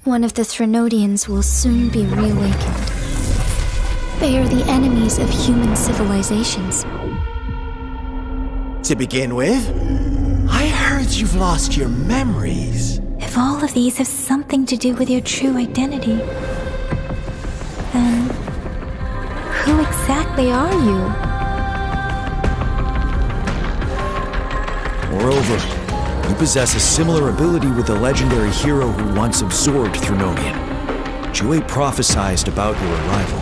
one of the Threnodians will soon be reawakened. They are the enemies of human civilizations. To begin with, I heard you've lost your memories. If all of these have something to do with your true identity, then who exactly are you? Moreover, you possess a similar ability with the legendary hero who once absorbed Threnodian. Jue prophesied about your arrival.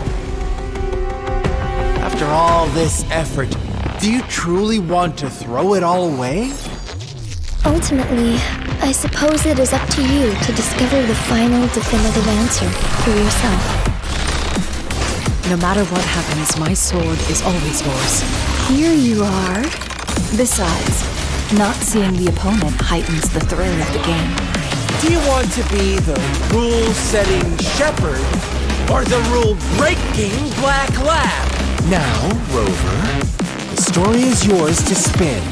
After all this effort, do you truly want to throw it all away? Ultimately, I suppose it is up to you to discover the final definitive answer for yourself. No matter what happens, my sword is always yours. Here you are. Besides, not seeing the opponent heightens the thrill of the game. Do you want to be the rule-setting shepherd or the rule-breaking black lab? Now, Rover, the story is yours to spin.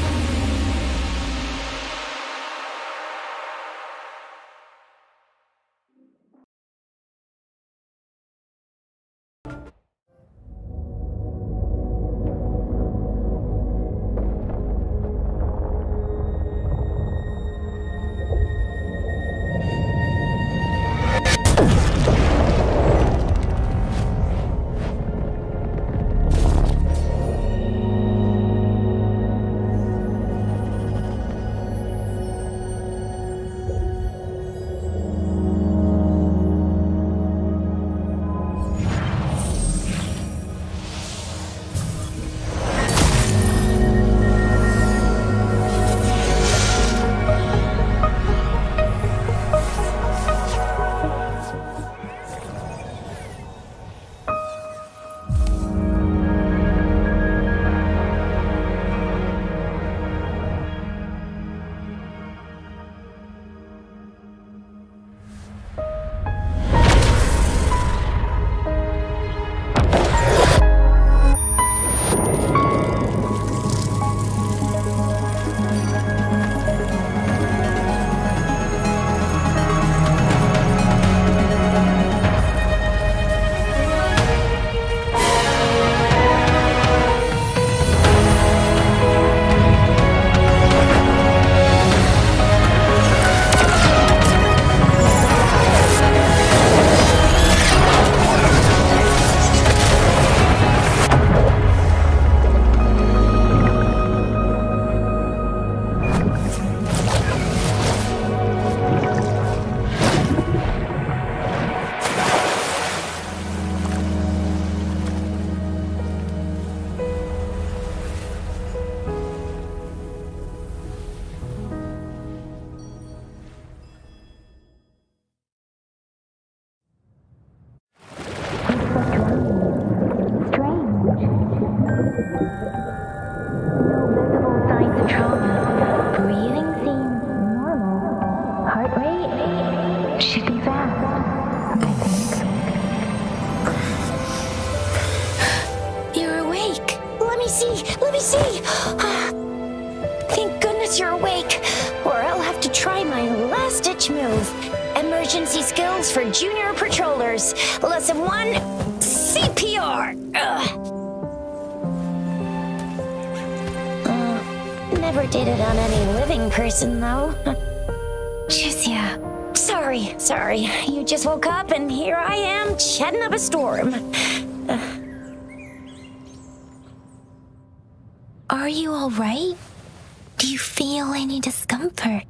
Let me see. Thank goodness you're awake, or I'll have to try my last-ditch move. Emergency skills for junior patrollers. Lesson 1, CPR. Never did it on any living person, though. Juicia. Sorry. You just woke up, and here I am, chatting up a storm. Are you all right? Do you feel any discomfort?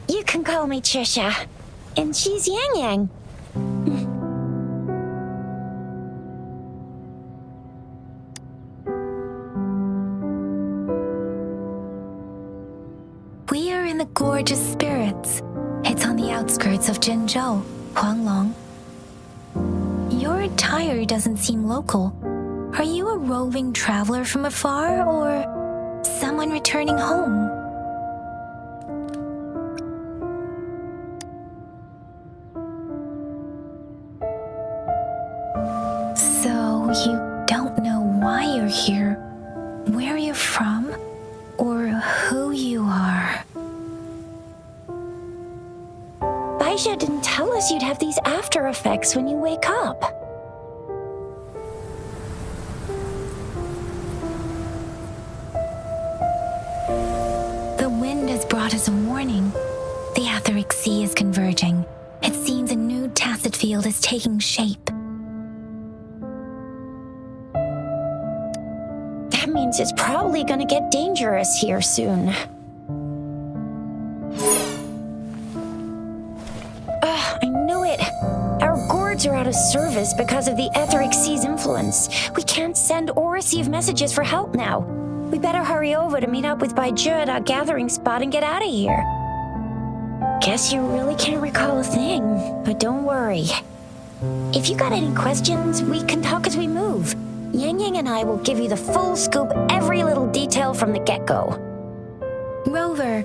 You can call me Trisha, and she's Yang Yang. We are in the Gorgeous Spirits. It's on the outskirts of Zhenzhou, Huanglong. Your attire doesn't seem local. Are you a roving traveler from afar, or someone returning home? So you don't know why you're here, where you're from, or who you are? Chisha didn't tell us you'd have these after effects when you wake up. The wind has brought us a warning. The Etheric Sea is converging. It seems a new tacit field is taking shape. That means it's probably gonna get dangerous here soon. I knew it. Our gourds are out of service because of the Etheric Sea's influence. We can't send or receive messages for help now. We better hurry over to meet up with Baiju at our gathering spot and get out of here. Guess you really can't recall a thing, but don't worry. If you got any questions, we can talk as we move. Yang Yang and I will give you the full scoop, every little detail from the get-go. Rover,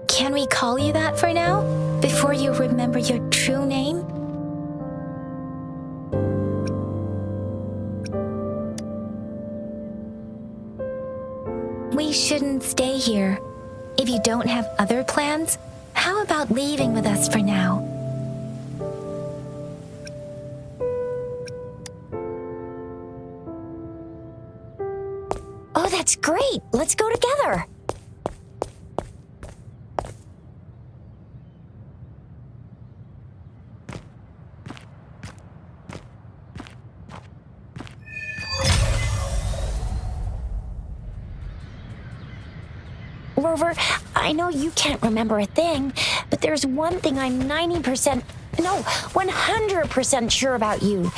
can we call you that for now? Before you remember your true name? We shouldn't stay here. If you don't have other plans, how about leaving with us for now? Oh, that's great. Let's go together. Rover, I know you can't remember a thing, but there's one thing I'm 100% sure about you.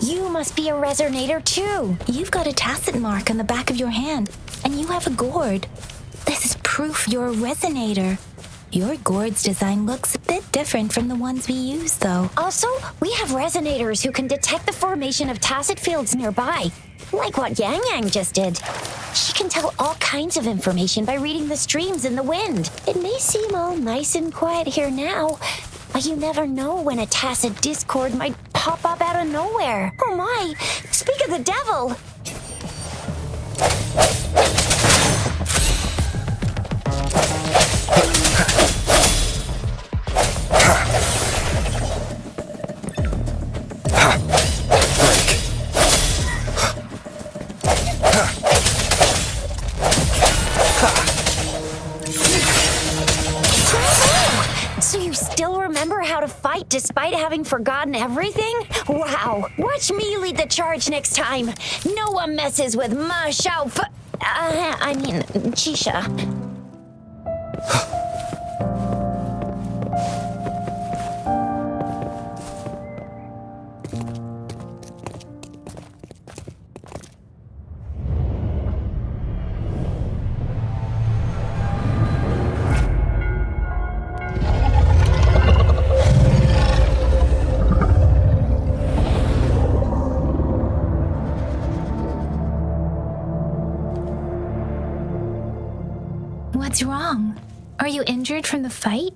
You must be a resonator too. You've got a tacit mark on the back of your hand, and you have a gourd. This is proof you're a resonator. Your gourd's design looks a bit different from the ones we use, though. Also, we have resonators who can detect the formation of tacit fields nearby, like what Yang Yang just did. She can tell all kinds of information by reading the streams in the wind. It may seem all nice and quiet here now, but you never know when a tacit discord might pop up out of nowhere. Oh my, speak of the devil! Despite having forgotten everything? Wow, watch me lead the charge next time. No one messes with Ma Shao Chisha. What's wrong? Are you injured from the fight?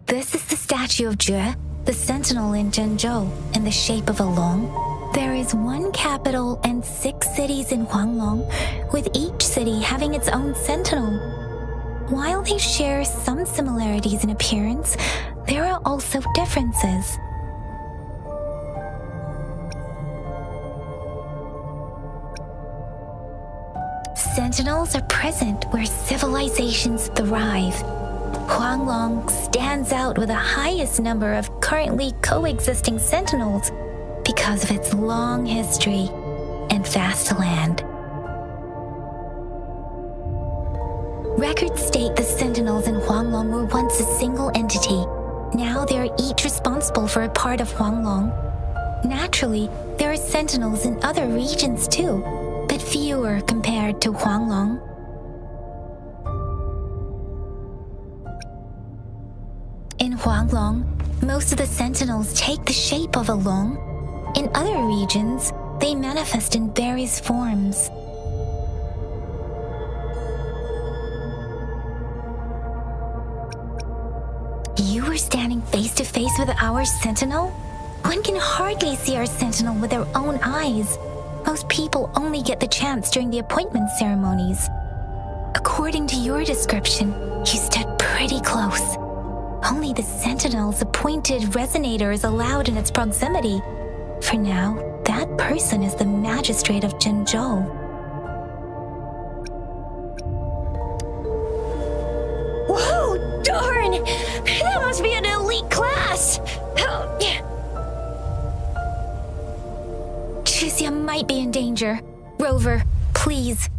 This is the statue of Jue, the sentinel in Zhengzhou, in the shape of a long. There is one capital and 6 cities in Huanglong, with each city having its own sentinel. While they share some similarities in appearance, there are also differences. Sentinels are present where civilizations thrive. Huanglong stands out with the highest number of currently coexisting sentinels because of its long history and vast land. Records state the sentinels in Huanglong were once a single entity. Now they are each responsible for a part of Huanglong. Naturally, there are sentinels in other regions too, but fewer compared to Huanglong. In Huanglong, most of the sentinels take the shape of a long. In other regions, they manifest in various forms. You were standing face to face with our sentinel? One can hardly see our sentinel with their own eyes. Most people only get the chance during the appointment ceremonies. According According to your description, you stood pretty close. Only the Sentinel's appointed resonator is allowed in its proximity. For now, that person is the magistrate of Jinzhou. Whoa, darn! That must be an elite class! Chixia might be in danger. Rover, please.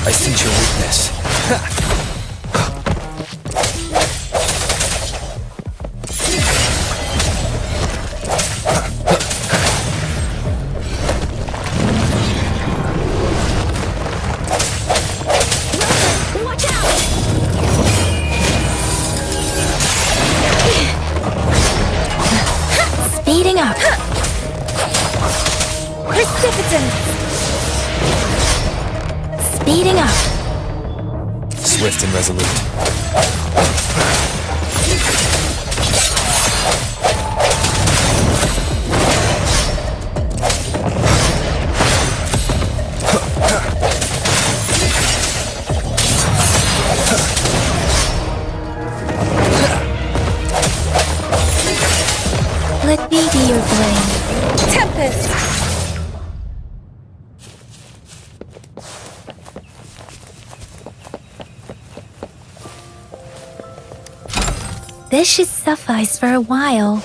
I sense your weakness. Watch out! Speeding up. Precipitance. Speeding up. Swift and resolute. Let me be your blade. Tempest! This should suffice for a while.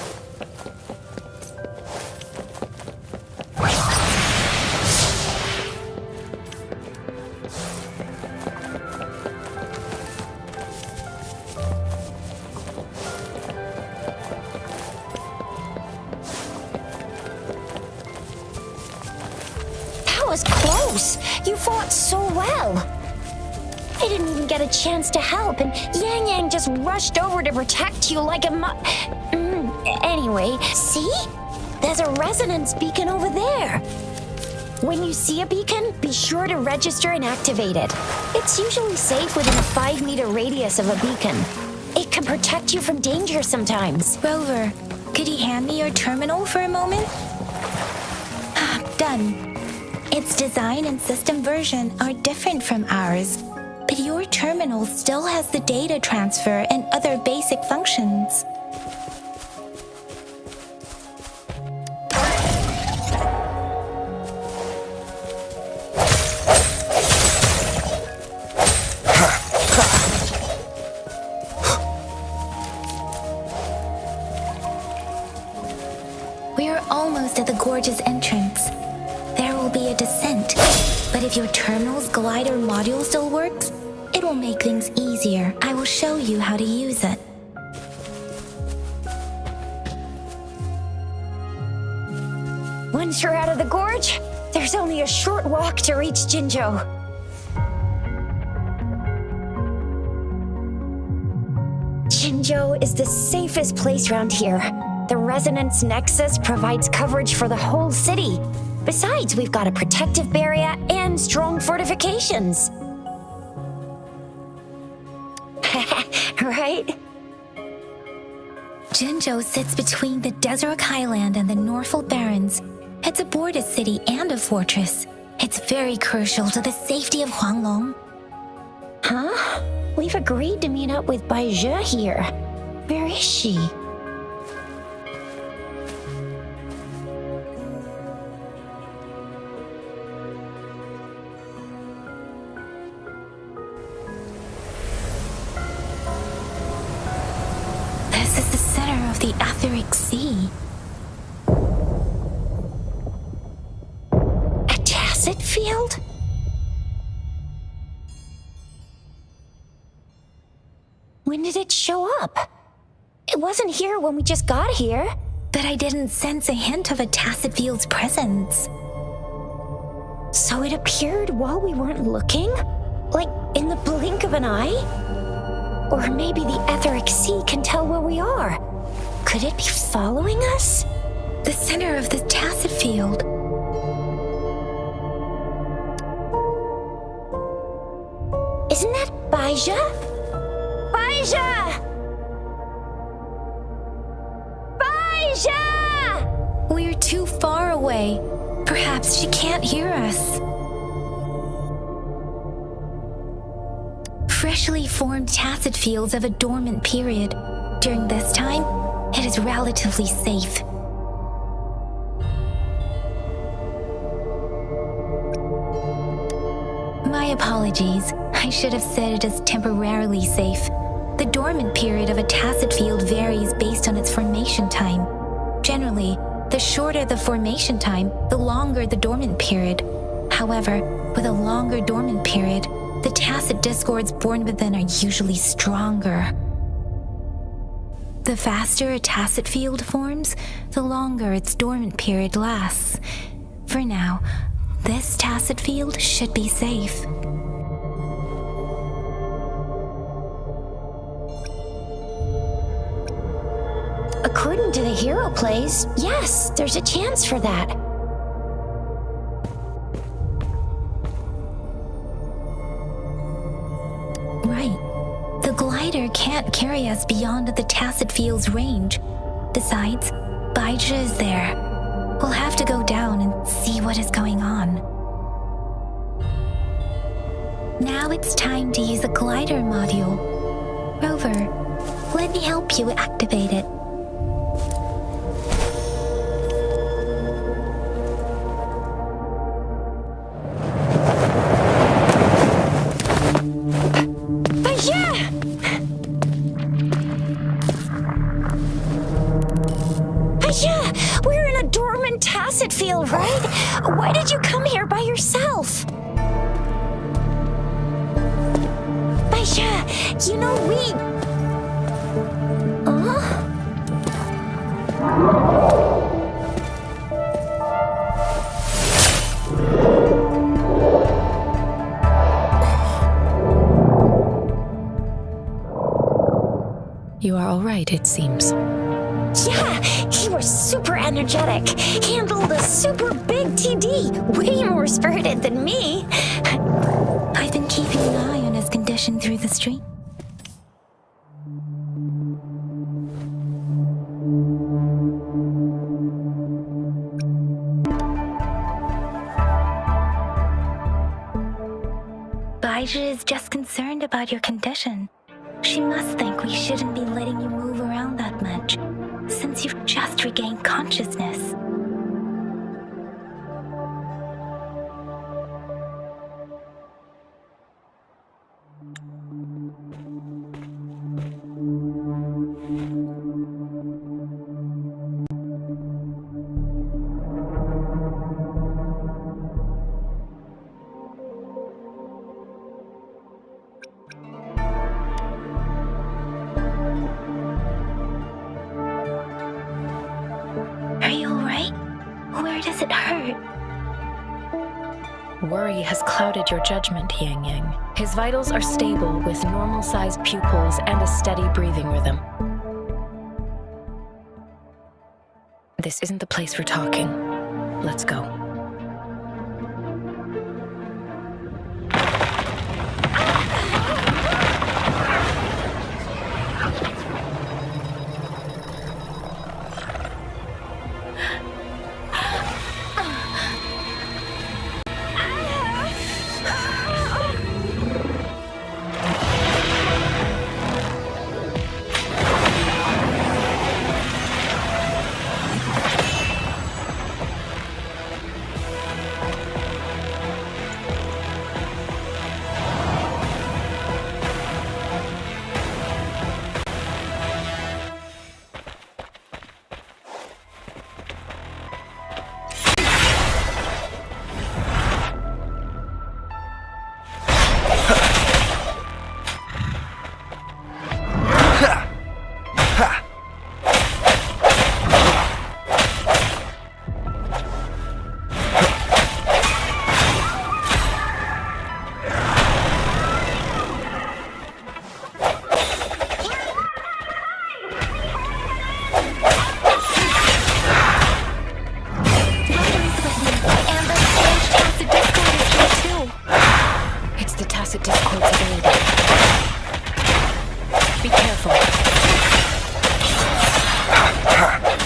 That was close. You fought so well. I didn't even get a chance to help, and Yang Yang just rushed over to protect you like a Anyway, see? There's a resonance beacon over there. When you see a beacon, be sure to register and activate it. It's usually safe within a 5-meter radius of a beacon. It can protect you from danger sometimes. Rover, could you hand me your terminal for a moment? Done. Its design and system version are different from ours, but your terminal still has the data transfer and other basic functions. We're almost at the gorge's entrance. There will be a descent, but if your terminal's glider module still works, it will make things easier. I will show you how to use it. Once you're out of the gorge, there's only a short walk to reach Jinzhou. Jinzhou is the safest place around here. The Resonance Nexus provides coverage for the whole city. Besides, we've got a protective barrier and strong fortifications. Right? Jinzhou sits between the Desert Highland and the Norfolk Barrens. It's a border city and a fortress. It's very crucial to the safety of Huanglong. Huh? We've agreed to meet up with Bai Zhe here. Where is she? This is the center of the Etheric Sea. A tacit field? When did it show up? It wasn't here when we just got here. But I didn't sense a hint of a tacit field's presence. So it appeared while we weren't looking? Like in the blink of an eye? Or maybe the Etheric Sea can tell where we are. Could it be following us? The center of the tacit field. Isn't that Bai Zhe? Bai Zhe! way. Perhaps she can't hear us. Freshly formed tacet fields have a dormant period. During this time, it is relatively safe. My apologies. I should have said it is temporarily safe. The dormant period of a tacet field varies based on its formation time. Generally, the shorter the formation time, the longer the dormant period. However, with a longer dormant period, the tacet discords born within are usually stronger. The faster a tacet field forms, the longer its dormant period lasts. For now, this tacet field should be safe. According to the hero plays, yes, there's a chance for that. Right. The glider can't carry us beyond the tacet field's range. Besides, Baija is there. We'll have to go down and see what is going on. Now it's time to use the glider module. Rover, let me help you activate it. We're in a dormant tacet field, right? Why did you come here by yourself? Baisha, you know we... You are all right, it seems. Yeah, he was super energetic. Handled a super big TD. Way more spirited than me. I've been keeping an eye on his condition through the stream. Baija is just concerned about your condition. She must think we shouldn't be letting you move around that much, since you've just regained consciousness. Are you alright? Where does it hurt? Worry has clouded your judgment, Yang Yang. His vitals are stable with normal-sized pupils and a steady breathing rhythm. This isn't the place for talking. Let's go.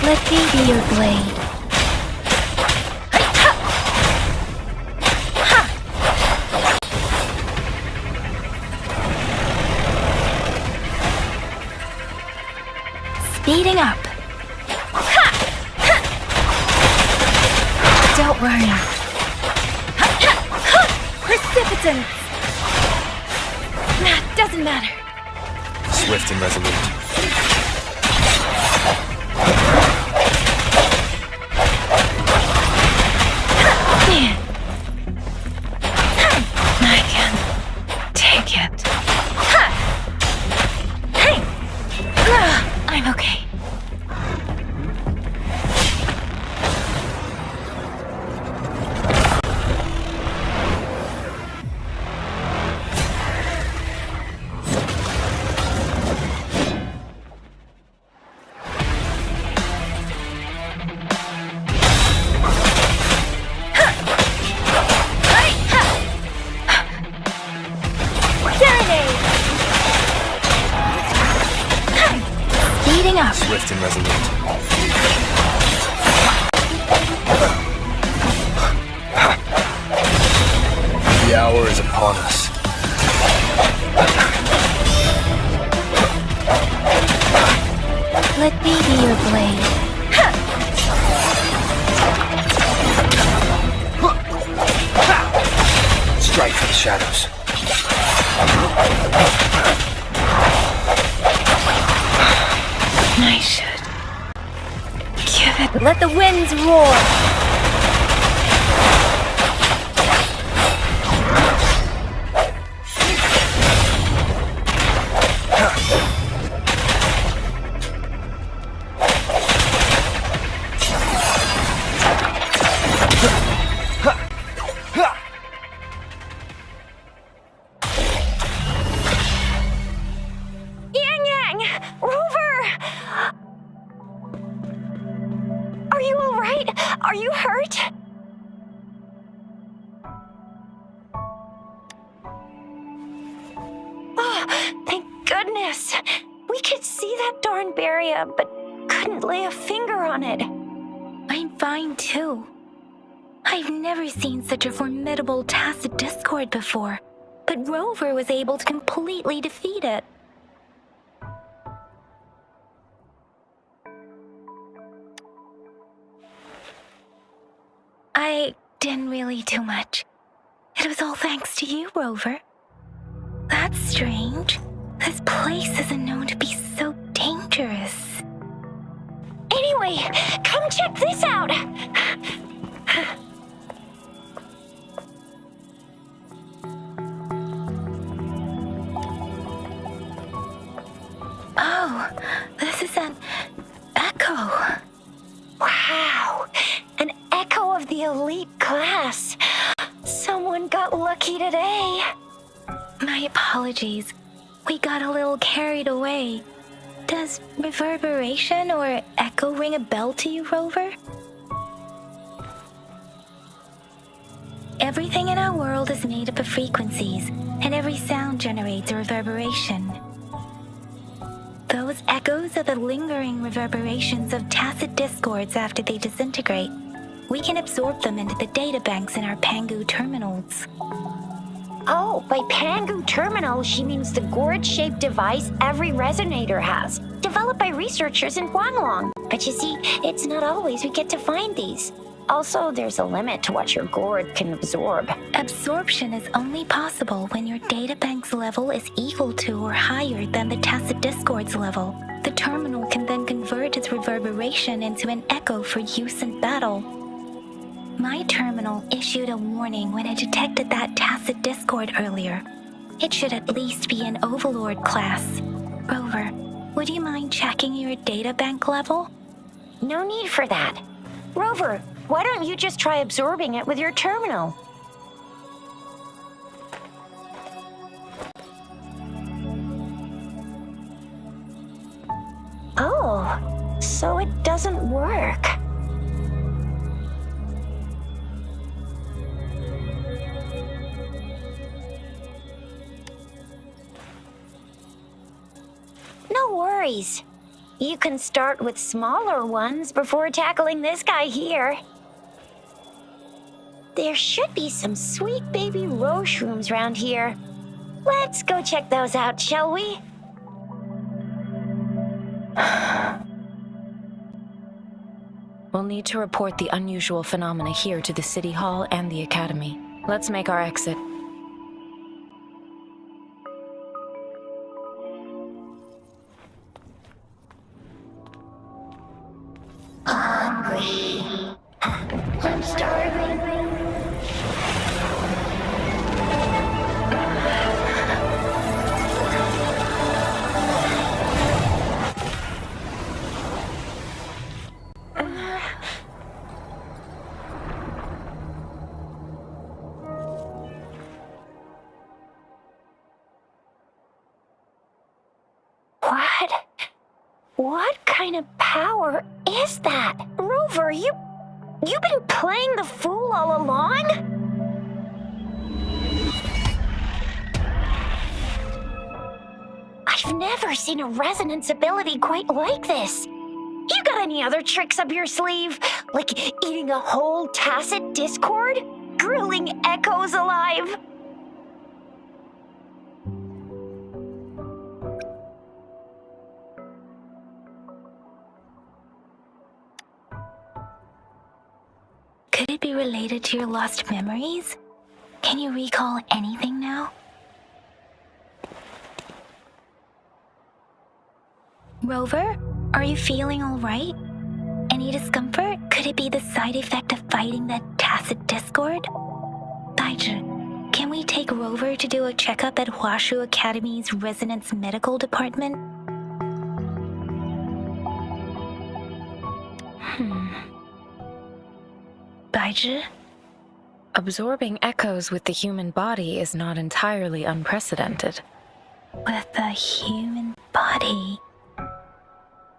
Let me be your blade. Speeding up. Don't worry. Precipitance! Nah, doesn't matter. Swift and resolute. Man. I can take it. Hey! I'm okay. Speeding up. Swift and resolute. The hour is upon us. Let me be your blade. Strike for the shadows. I should give it. Let the winds roar. Are you all right? Are you hurt? Oh, thank goodness. We could see that darn barrier, but couldn't lay a finger on it. I'm fine too. I've never seen such a formidable tacit discord before, but Rover was able to completely defeat it. I didn't really do much. It was all thanks to you, Rover. That's strange. This place isn't known to be so dangerous. Anyway, come check this out. Oh, this is an echo. Wow, an echo of the elite class. Someone got lucky today. My apologies. We got a little carried away. Does reverberation or echo ring a bell to you, Rover? Everything in our world is made up of frequencies, and every sound generates a reverberation. Those echoes are the lingering reverberations of tacit discords after they disintegrate. We can absorb them into the data banks in our Pangu terminals. Oh, by Pangu terminal, she means the gourd-shaped device every resonator has, developed by researchers in Huanglong. But you see, it's not always we get to find these. Also, there's a limit to what your gourd can absorb. Absorption is only possible when your databank's level is equal to or higher than the tacit discord's level. The terminal can then convert its reverberation into an echo for use in battle. My terminal issued a warning when it detected that tacit discord earlier. It should at least be an Overlord class. Rover, would you mind checking your databank level? No need for that. Rover, why don't you just try absorbing it with your terminal? Oh, so it doesn't work. No worries. You can start with smaller ones before tackling this guy here. There should be some sweet baby rose shrooms around here. Let's go check those out, shall we? We'll need to report the unusual phenomena here to the City Hall and the Academy. Let's make our exit. Hungry. I'm starving. What kind of power is that? Rover, you've been playing the fool all along? I've never seen a resonance ability quite like this. You got any other tricks up your sleeve? Like eating a whole tacit discord? Grilling echoes alive? Could it be related to your lost memories? Can you recall anything now? Rover, are you feeling all right? Any discomfort? Could it be the side effect of fighting that tacit discord? Baizhi, can we take Rover to do a checkup at Huashu Academy's Resonance Medical Department? Baizhi? Absorbing echoes with the human body is not entirely unprecedented. With the human body.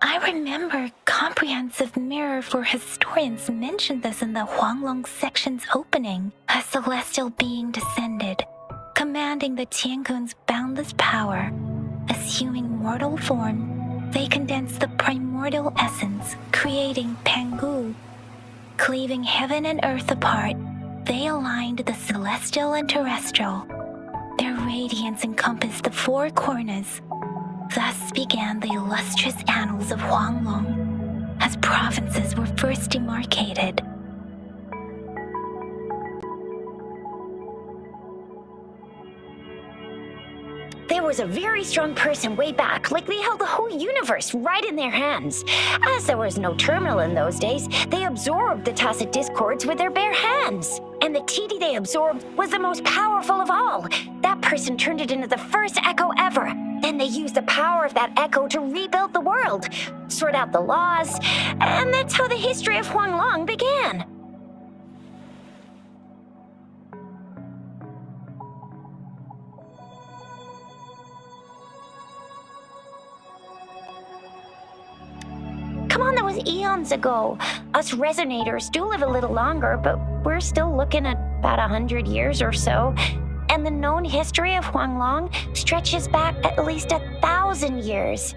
I remember Comprehensive Mirror for Historians mentioned this in the Huanglong section's opening. A celestial being descended, commanding the Tiankun's boundless power. Assuming mortal form, they condensed the primordial essence, creating Pangu. Cleaving heaven and earth apart, they aligned the celestial and terrestrial. Their radiance encompassed the four corners. Thus began the illustrious annals of Huanglong, as provinces were first demarcated. There was a very strong person way back, like they held the whole universe right in their hands. As there was no terminal in those days, they absorbed the tacit discords with their bare hands. And the TD they absorbed was the most powerful of all. That person turned it into the first echo ever. Then they used the power of that echo to rebuild the world, sort out the laws, and that's how the history of Huanglong began. Come on, that was eons ago. Us resonators do live a little longer, but we're still looking at about 100 years or so. And the known history of Huanglong stretches back at least 1,000 years.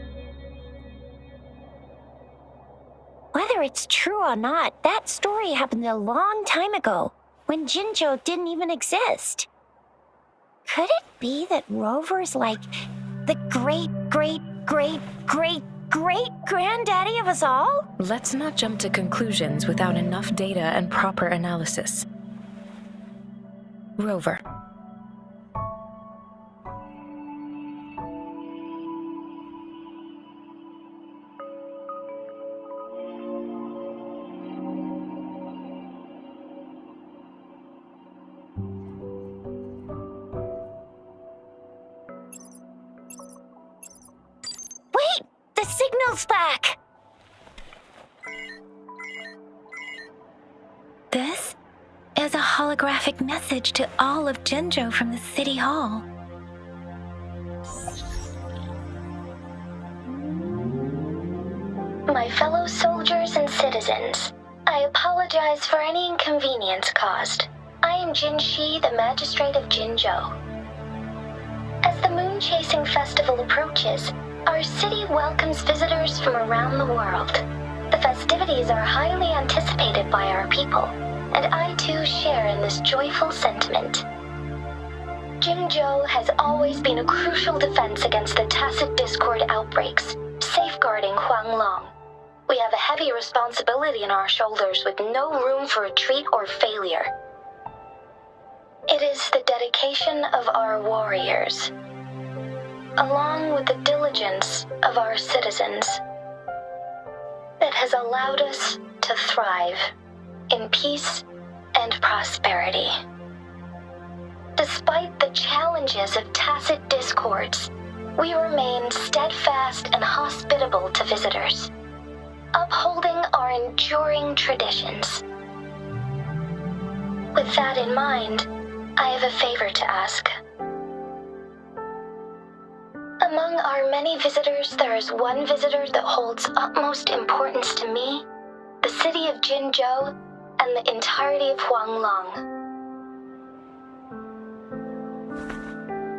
Whether it's true or not, that story happened a long time ago, when Jinzhou didn't even exist. Could it be that Rover's like the great-great-great-great-great-granddaddy of us all? Let's not jump to conclusions without enough data and proper analysis. Rover. Wait! The signal's back! This is a holographic message to all of Jinzhou from the City Hall. My fellow soldiers and citizens, I apologize for any inconvenience caused. I am Jin Shi, the Magistrate of Jinzhou. As the Moon Chasing Festival approaches, our city welcomes visitors from around the world. The festivities are highly anticipated by our people, and I too share in this joyful sentiment. Jinzhou has always been a crucial defense against the tacit discord outbreaks, safeguarding Huanglong. We have a heavy responsibility on our shoulders with no room for retreat or failure. It is the dedication of our warriors, along with the diligence of our citizens, that has allowed us to thrive in peace and prosperity. Despite the challenges of tacit discords, we remain steadfast and hospitable to visitors, upholding our enduring traditions. With that in mind, I have a favor to ask. Among our many visitors, there is one visitor that holds utmost importance to me, the city of Jinzhou, and the entirety of Huanglong.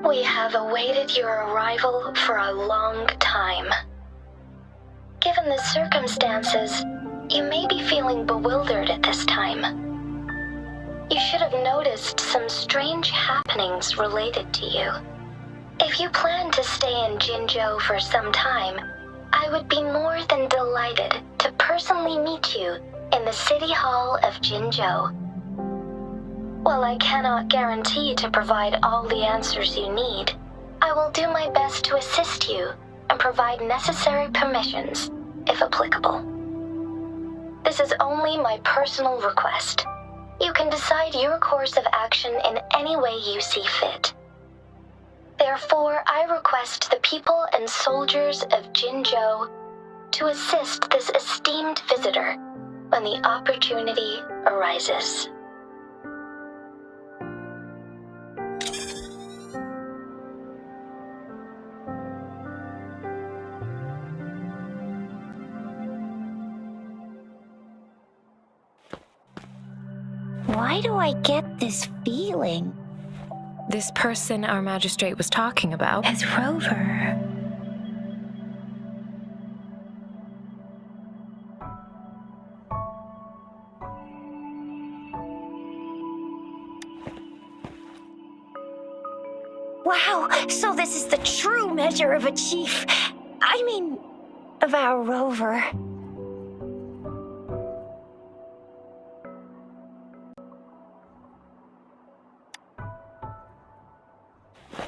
We have awaited your arrival for a long time. Given the circumstances, you may be feeling bewildered at this time. You should have noticed some strange happenings related to you. If you plan to stay in Jinzhou for some time, I would be more than delighted to personally meet you in the City Hall of Jinzhou. While I cannot guarantee to provide all the answers you need, I will do my best to assist you and provide necessary permissions, if applicable. This is only my personal request. You can decide your course of action in any way you see fit. Therefore, I request the people and soldiers of Jinzhou to assist this esteemed visitor when the opportunity arises. Why do I get this feeling? This person our magistrate was talking about. As Rover. Wow, so this is the true measure of a chief. I mean, of our Rover.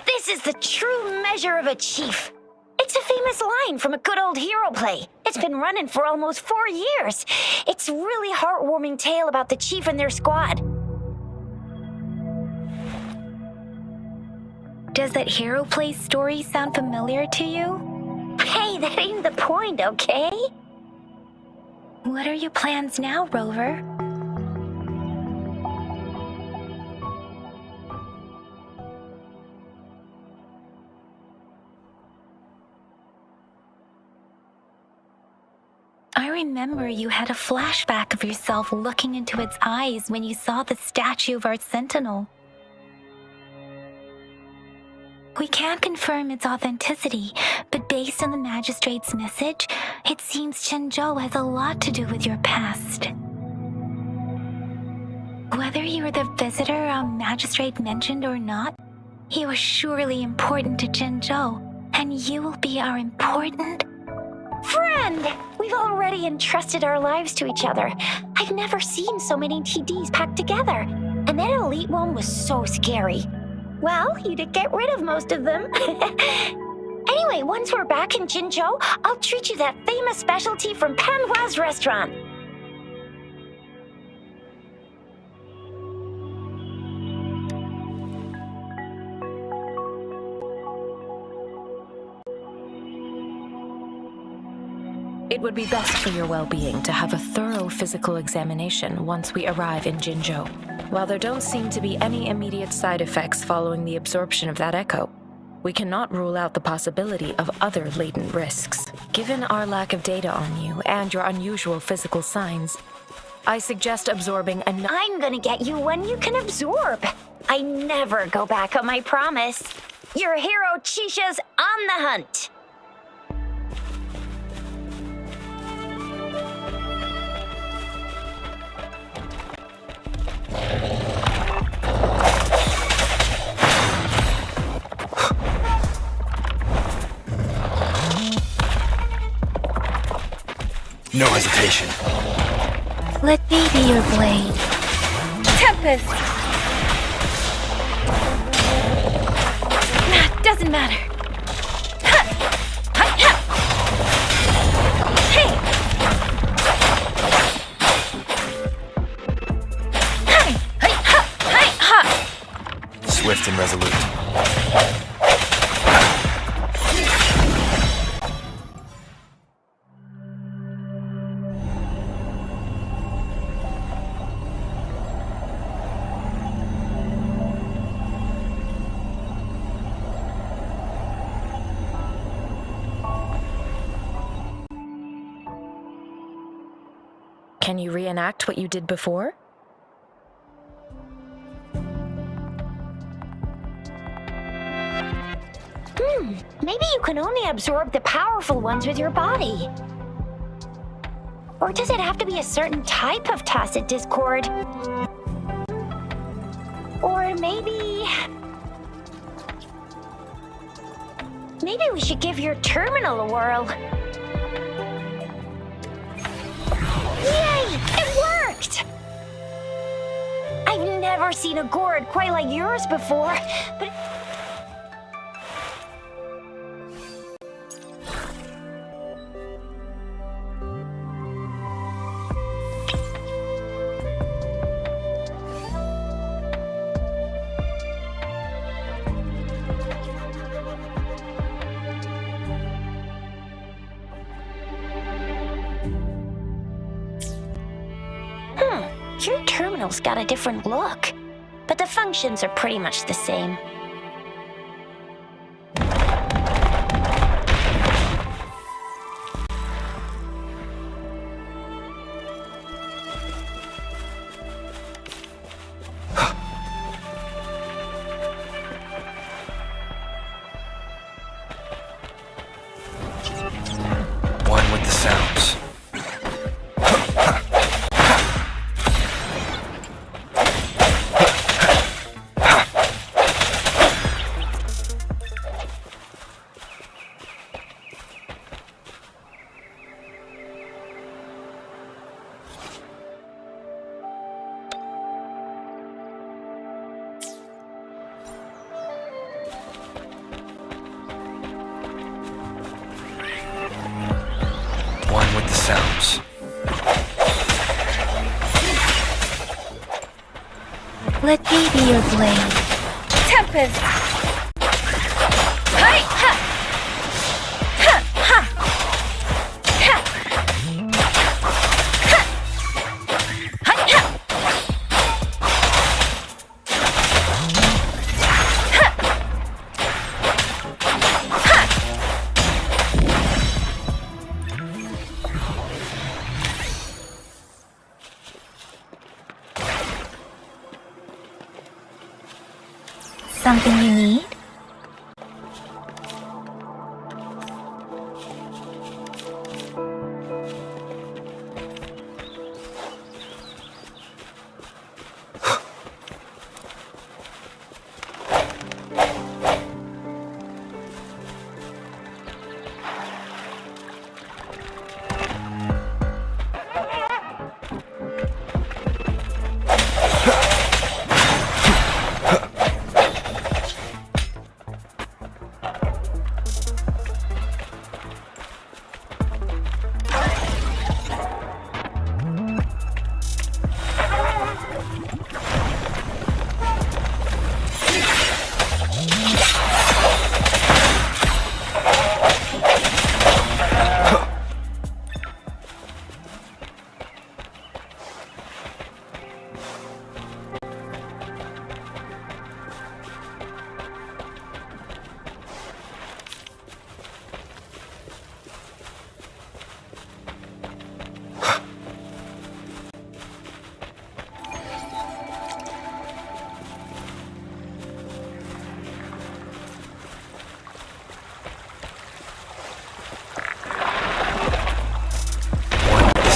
This is the true measure of a chief. It's a famous line from a good old hero play. It's been running for almost 4 years. It's a really heartwarming tale about the chief and their squad. Does that hero play story sound familiar to you? Hey, that ain't the point, okay? What are your plans now, Rover? I remember you had a flashback of yourself looking into its eyes when you saw the statue of our sentinel. We can't confirm its authenticity, but based on the magistrate's message, it seems Jinzhou has a lot to do with your past. Whether you were the visitor our magistrate mentioned or not, you are surely important to Jinzhou, and you will be our important Friend! We've already entrusted our lives to each other. I've never seen so many TDs packed together. And that elite one was so scary. Well, you did get rid of most of them. Anyway, once we're back in Jinzhou, I'll treat you that famous specialty from Panhua's restaurant. It would be best for your well-being to have a thorough physical examination once we arrive in Jinzhou. While there don't seem to be any immediate side effects following the absorption of that echo, we cannot rule out the possibility of other latent risks. Given our lack of data on you and your unusual physical signs, I suggest absorbing I'm gonna get you one you can absorb. I never go back on my promise. Your hero Chisha's on the hunt. No hesitation. Let me be your blade. Tempest! Doesn't matter. Swift and resolute. Can you reenact what you did before? Maybe you can only absorb the powerful ones with your body. Or does it have to be a certain type of tacit discord? Or maybe we should give your terminal a whirl. Yay! It worked! I've never seen a gourd quite like yours before, but... Your terminal's got a different look, but the functions are pretty much the same. One with the sounds. One with the sounds. Let me be your blade. Tempest! Hi! Ha! Ha! Ha! Ha! Ha! Hi! Ha! Something you need?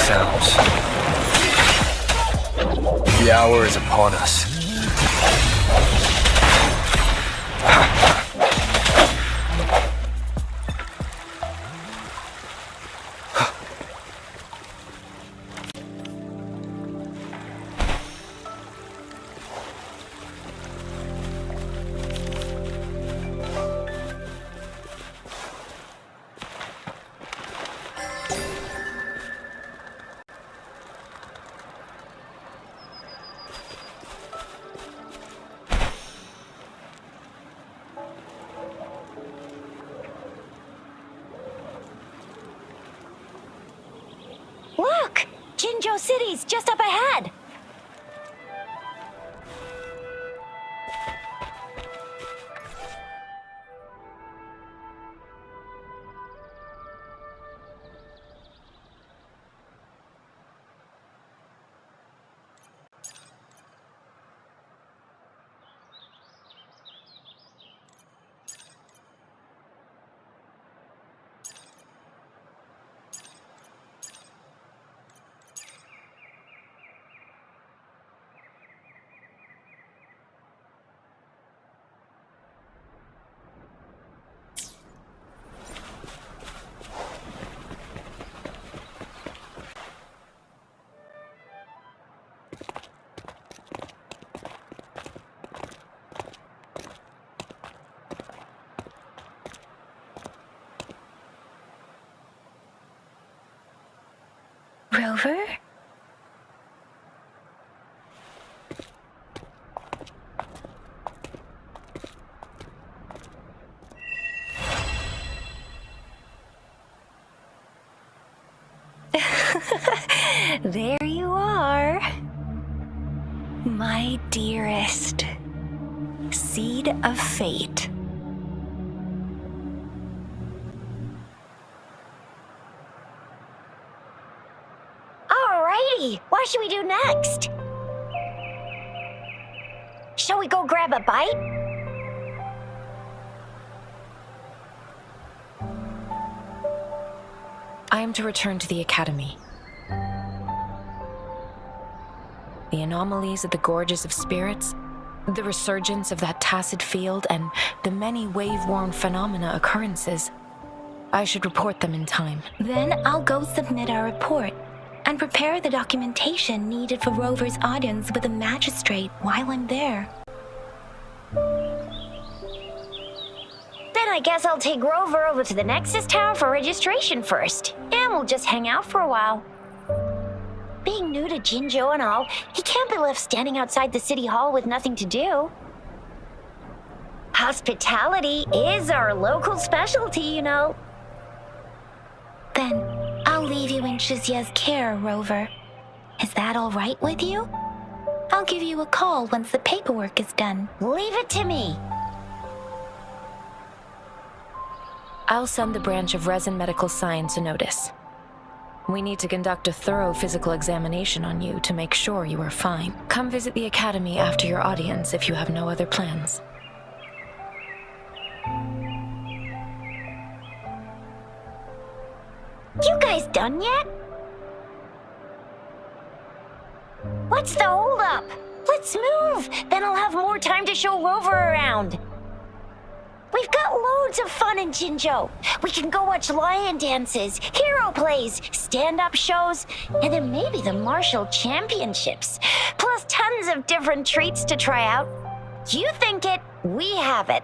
Sounds. The hour is upon us. Look! Jinzhou City's just up ahead! Rover? There you are. My dearest. Seed of fate. Alrighty, what should we do next? Shall we go grab a bite? I am to return to the Academy. The anomalies of the Gorges of Spirits, the resurgence of that tacit field, and the many wave-worn phenomena occurrences. I should report them in time. Then I'll go submit our report and prepare the documentation needed for Rover's audience with the magistrate while I'm there. Then I guess I'll take Rover over to the Nexus Tower for registration first, and we'll just hang out for a while. Being new to Jinzhou and all, he can't be left standing outside the city hall with nothing to do. Hospitality is our local specialty, you know. Then I'll leave you in Shizye's care, Rover. Is that all right with you? I'll give you a call once the paperwork is done. Leave it to me. I'll send the branch of Resin Medical Science a notice. We need to conduct a thorough physical examination on you to make sure you are fine. Come visit the Academy after your audience if you have no other plans. You guys done yet? What's the holdup? Let's move! Then I'll have more time to show Rover around. We've got loads of fun in Jinzhou. We can go watch lion dances, hero plays, stand-up shows, and then maybe the martial championships. Plus tons of different treats to try out. You think it, we have it.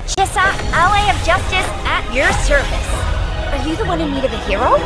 Chissa, ally of justice, at your service. Are you the one in need of a hero?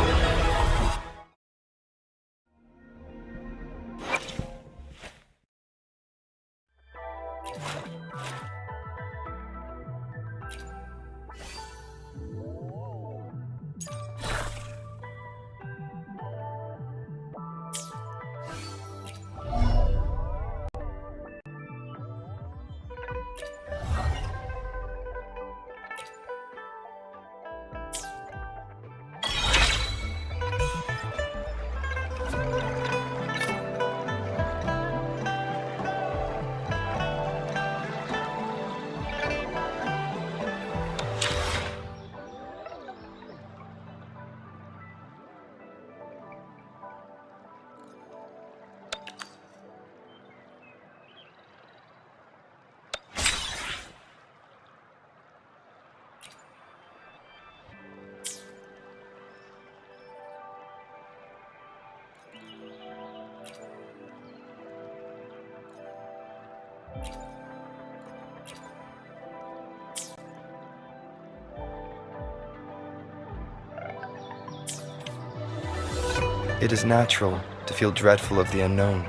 It is natural to feel dreadful of the unknown.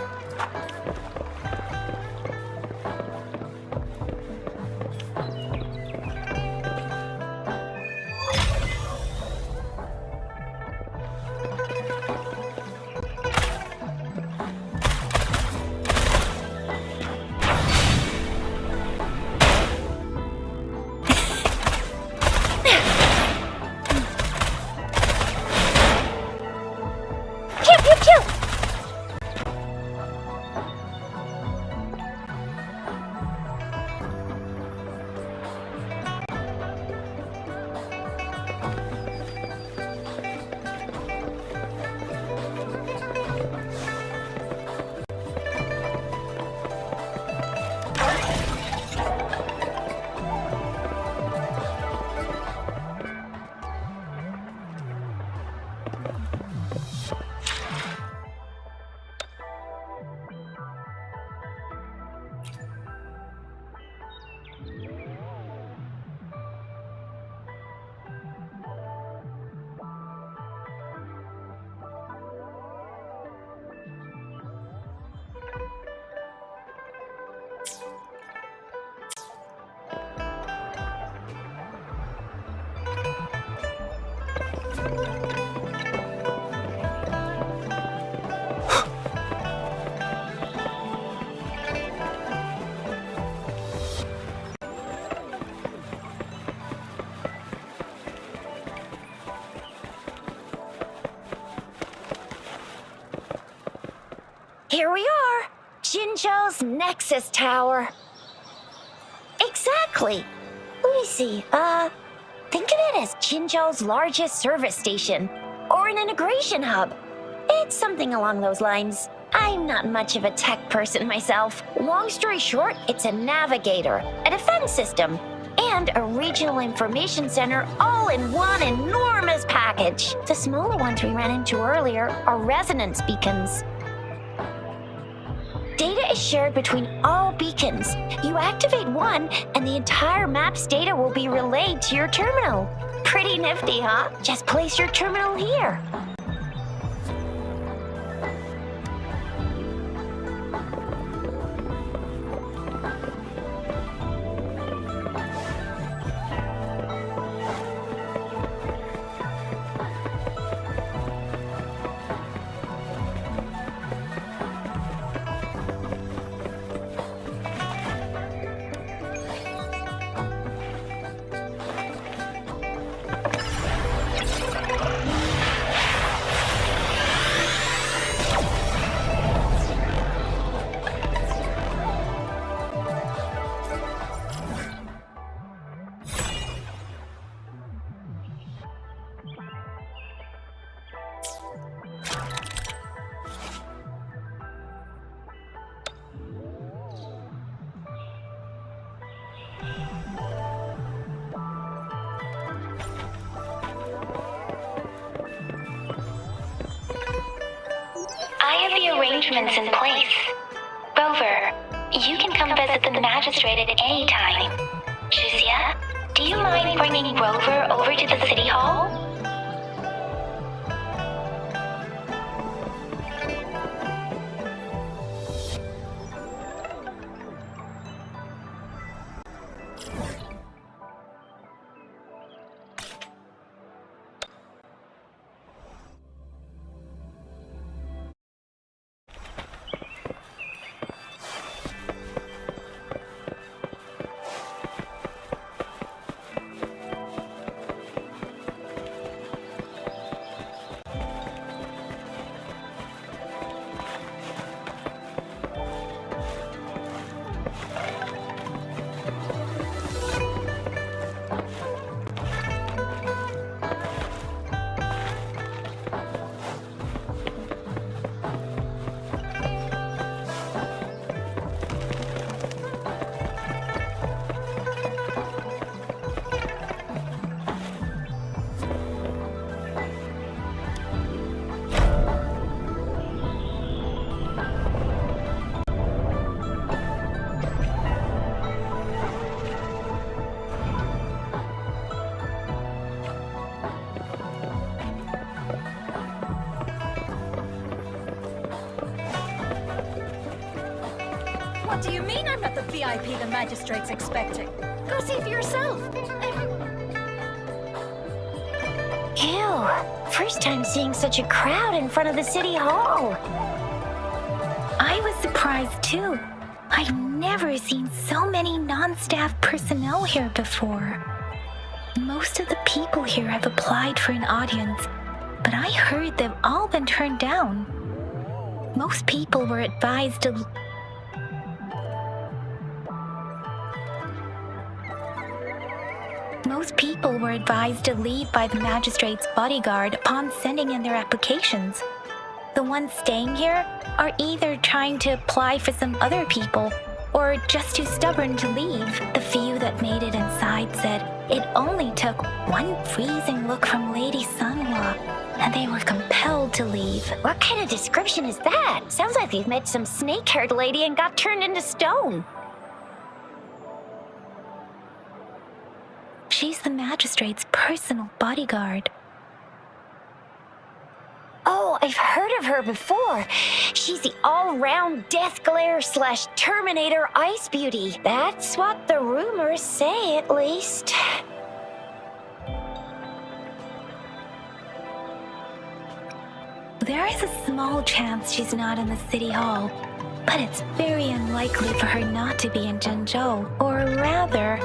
Here we are, Jinzhou's Nexus Tower. Exactly. Let me see, think of it as Jinzhou's largest service station, or an integration hub. It's something along those lines. I'm not much of a tech person myself. Long story short, it's a navigator, a defense system, and a regional information center all in one enormous package. The smaller ones we ran into earlier are resonance beacons. Data is shared between all beacons. You activate one, and the entire map's data will be relayed to your terminal. Pretty nifty, huh? Just place your terminal here. I have the arrangements in place. Rover, you can come visit the magistrate at any time. Juzia, do you mind bringing Rover over to the city hall? What do you mean I'm not the VIP the magistrate's expecting? Go see for yourself. Ew. First time seeing such a crowd in front of the city hall. I was surprised too. I've never seen so many non-staff personnel here before. Most of the people here have applied for an audience, but I heard they've all been turned down. Most people were advised to leave by the magistrate's bodyguard upon sending in their applications. The ones staying here are either trying to apply for some other people or just too stubborn to leave. The few that made it inside said it only took one freezing look from Lady Sanhua, and they were compelled to leave. What kind of description is that? Sounds like they've met some snake-haired lady and got turned into stone. She's the magistrate's personal bodyguard. Oh, I've heard of her before. She's the all-round Death Glare / Terminator Ice Beauty. That's what the rumors say, at least. There is a small chance she's not in the city hall, but it's very unlikely for her not to be in Zhengzhou. Or rather,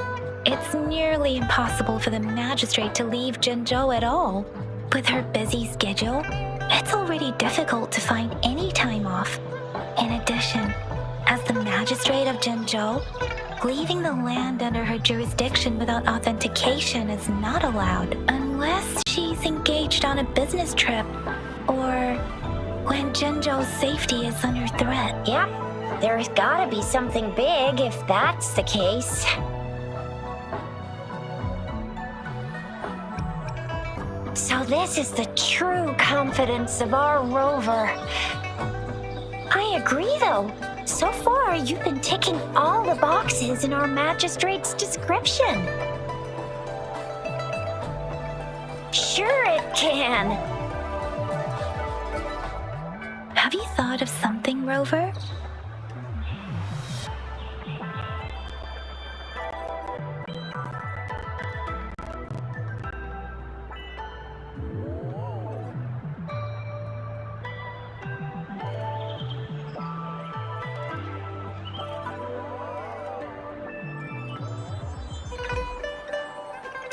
it's nearly impossible for the magistrate to leave Zhengzhou at all. With her busy schedule, it's already difficult to find any time off. In addition, as the magistrate of Zhengzhou, leaving the land under her jurisdiction without authentication is not allowed unless she's engaged on a business trip or when Zhengzhou's safety is under threat. Yep, there's gotta be something big if that's the case. So this is the true confidence of our rover. I agree, though. So far, you've been ticking all the boxes in our magistrate's description. Sure it can. Have you thought of something, Rover?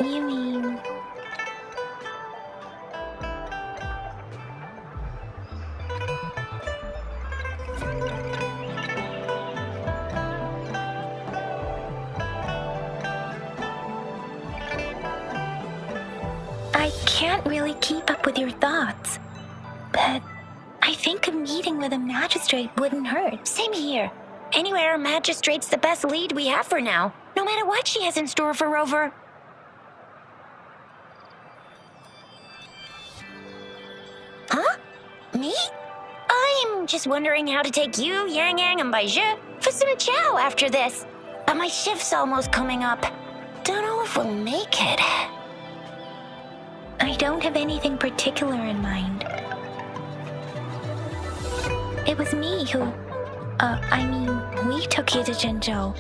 You mean... I can't really keep up with your thoughts, but I think a meeting with a magistrate wouldn't hurt. Same here. Anyway, our magistrate's the best lead we have for now, no matter what she has in store for Rover. Huh? Me? I'm just wondering how to take you, Yang Yang, and Baizhi for some chow after this. But my shift's almost coming up. Don't know if we'll make it. I don't have anything particular in mind. It was me who... we took you to Zhengzhou.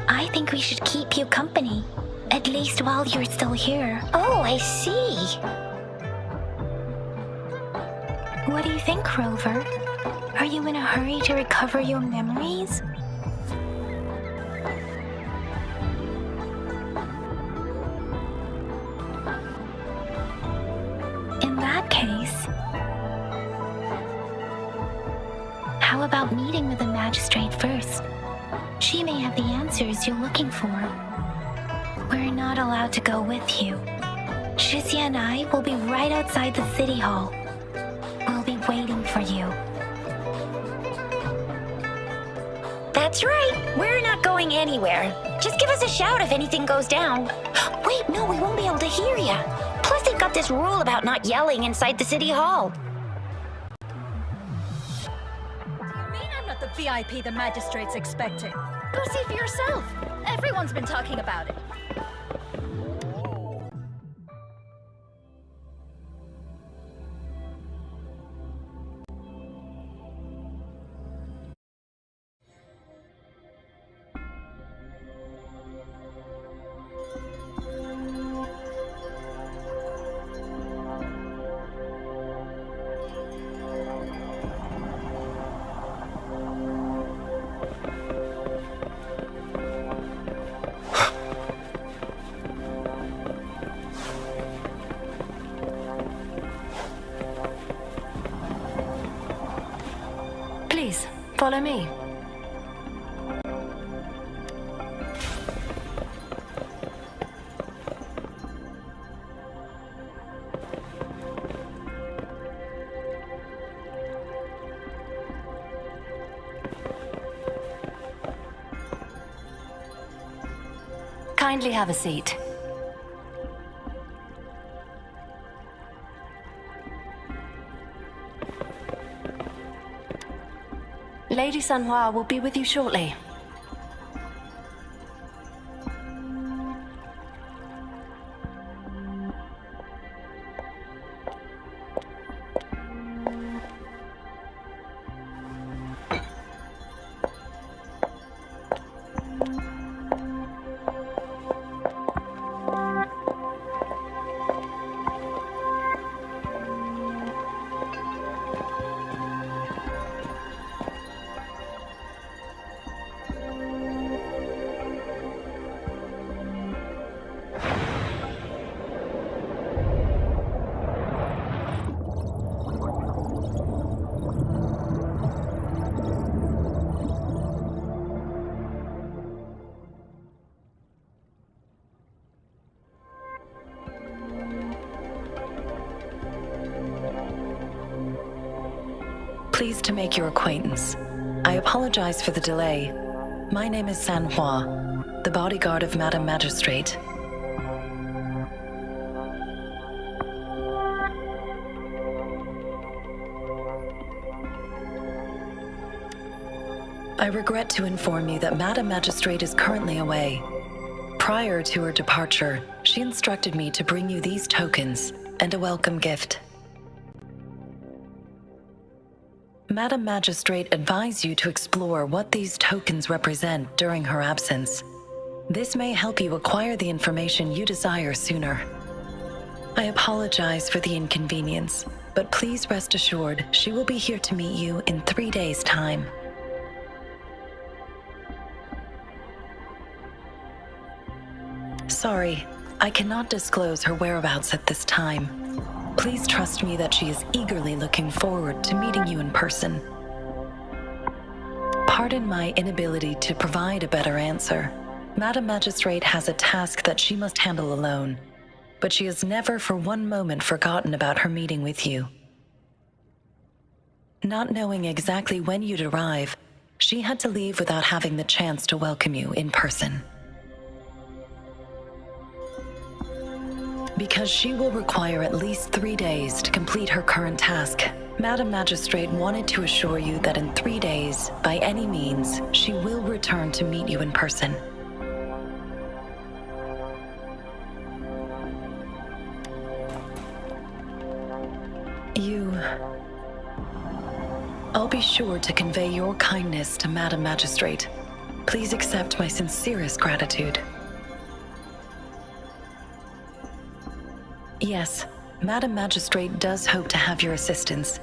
I think we should keep you company, at least while you're still here. Oh, I see. What do you think, Rover? Are you in a hurry to recover your memories? In that case, how about meeting with the magistrate first? She may have the answers you're looking for. We're not allowed to go with you. Shixia and I will be right outside the city hall. We'll be waiting for you. That's right. We're not going anywhere. Just give us a shout if anything goes down. Wait, no, we won't be able to hear ya. Plus, they've got this rule about not yelling inside the city hall. Do you mean I'm not the VIP the magistrate's expecting? Go see for yourself. Everyone's been talking about it. Please, follow me. Kindly have a seat. Lady Sanhua will be with you shortly. Pleased to make your acquaintance. I apologize for the delay. My name is Sanhua, the bodyguard of Madam Magistrate. I regret to inform you that Madam Magistrate is currently away. Prior to her departure, she instructed me to bring you these tokens and a welcome gift. Madam Magistrate advised you to explore what these tokens represent during her absence. This may help you acquire the information you desire sooner. I apologize for the inconvenience, but please rest assured she will be here to meet you in 3 days' time. Sorry, I cannot disclose her whereabouts at this time. Please trust me that she is eagerly looking forward to meeting you in person. Pardon my inability to provide a better answer. Madam Magistrate has a task that she must handle alone, but she has never for one moment forgotten about her meeting with you. Not knowing exactly when you'd arrive, she had to leave without having the chance to welcome you in person. Because she will require at least 3 days to complete her current task, Madam Magistrate wanted to assure you that in 3 days, by any means, she will return to meet you in person. I'll be sure to convey your kindness to Madam Magistrate. Please accept my sincerest gratitude. Yes, Madam Magistrate does hope to have your assistance,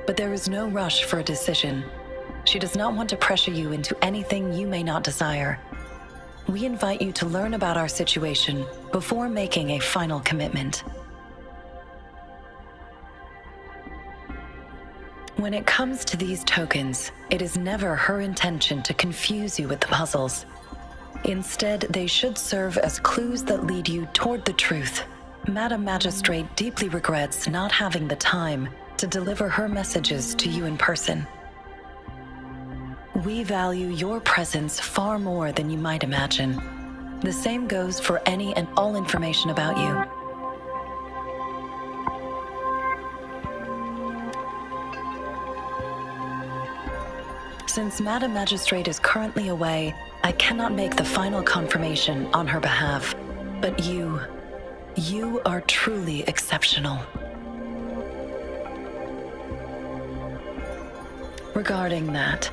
but there is no rush for a decision. She does not want to pressure you into anything you may not desire. We invite you to learn about our situation before making a final commitment. When it comes to these tokens, it is never her intention to confuse you with the puzzles. Instead, they should serve as clues that lead you toward the truth. Madam Magistrate deeply regrets not having the time to deliver her messages to you in person. We value your presence far more than you might imagine. The same goes for any and all information about you. Since Madam Magistrate is currently away, I cannot make the final confirmation on her behalf. But you are truly exceptional. Regarding that,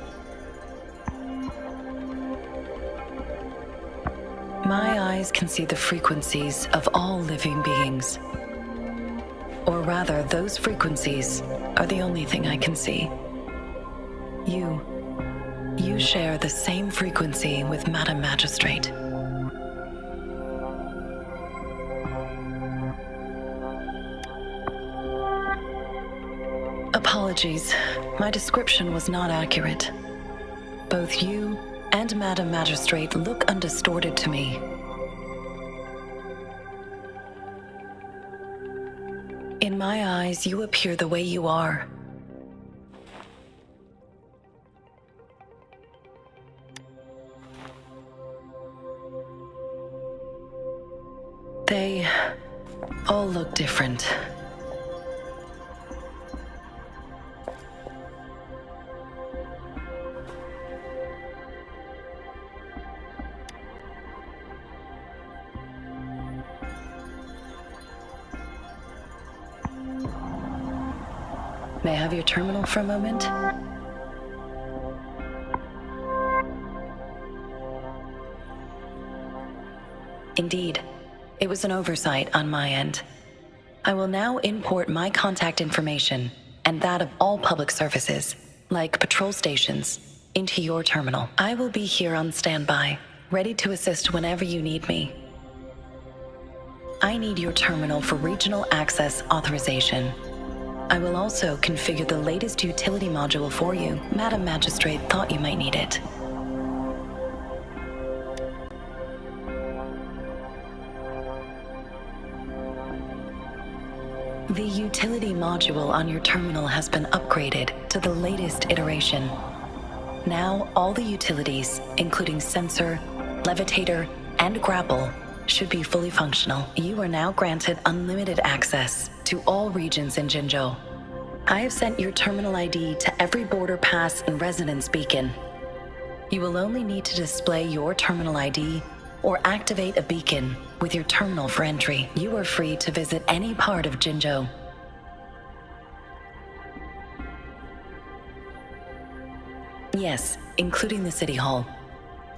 my eyes can see the frequencies of all living beings. Or rather, those frequencies are the only thing I can see. You share the same frequency with Madam Magistrate. apologies. My description was not accurate. Both you and Madam Magistrate look undistorted to me. In my eyes, you appear the way you are. They all look different. May I have your terminal for a moment? Indeed, it was an oversight on my end. I will now import my contact information and that of all public services, like patrol stations, into your terminal. I will be here on standby, ready to assist whenever you need me. I need your terminal for regional access authorization. I will also configure the latest utility module for you. Madam Magistrate thought you might need it. The utility module on your terminal has been upgraded to the latest iteration. Now, all the utilities, including sensor, levitator, and grapple, should be fully functional. You are now granted unlimited access to all regions in Jinzhou. I have sent your terminal ID to every border pass and residence beacon. You will only need to display your terminal ID or activate a beacon with your terminal for entry. You are free to visit any part of Jinzhou. Yes, including the City Hall.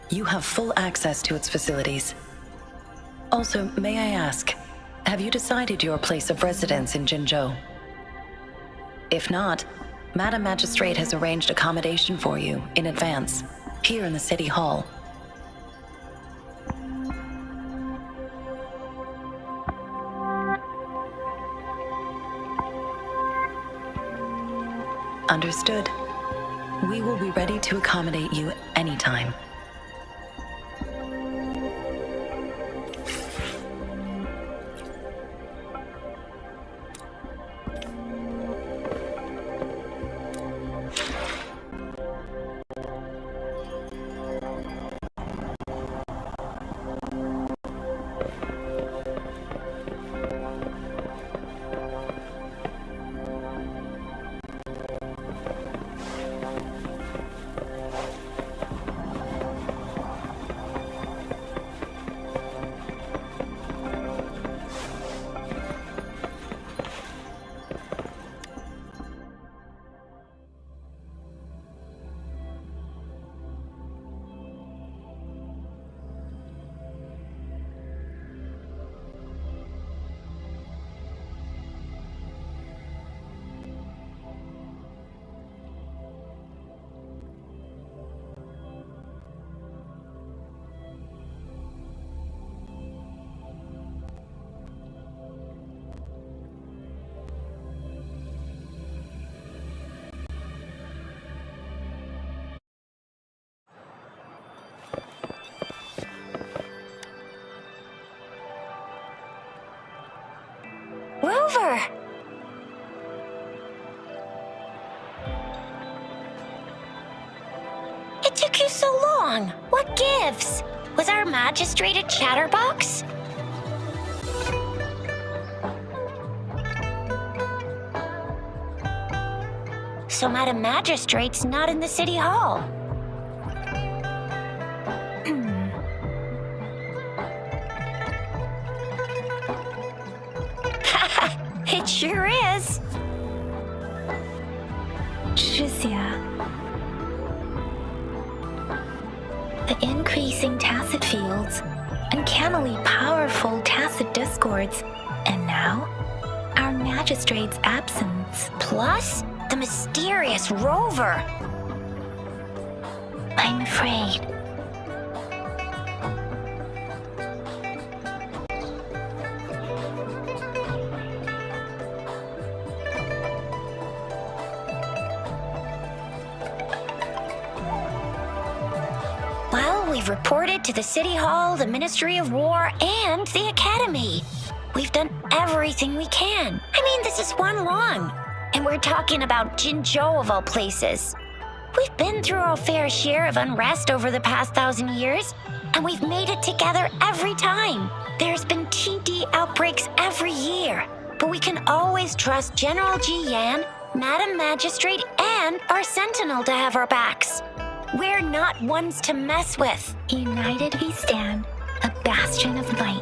You have full access to its facilities. Also, may I ask, have you decided your place of residence in Jinzhou? If not, Madam Magistrate has arranged accommodation for you in advance, here in the City Hall. Understood. We will be ready to accommodate you anytime. Rover! It took you so long. What gives? Was our magistrate a chatterbox? So Madam Magistrate's not in the City Hall. It sure is. Shizia. The increasing tacit fields, uncannily powerful tacit discords, and now, our magistrate's absence. Plus, the mysterious rover. I'm afraid. We've reported to the City Hall, the Ministry of War, and the Academy. We've done everything we can. I mean, this is one long. And we're talking about Jinzhou of all places. We've been through our fair share of unrest over the past 1,000 years, and we've made it together every time. There's been TD outbreaks every year, but we can always trust General Ji Yan, Madam Magistrate, and our Sentinel to have our backs. We're not ones to mess with. United we stand, a bastion of light.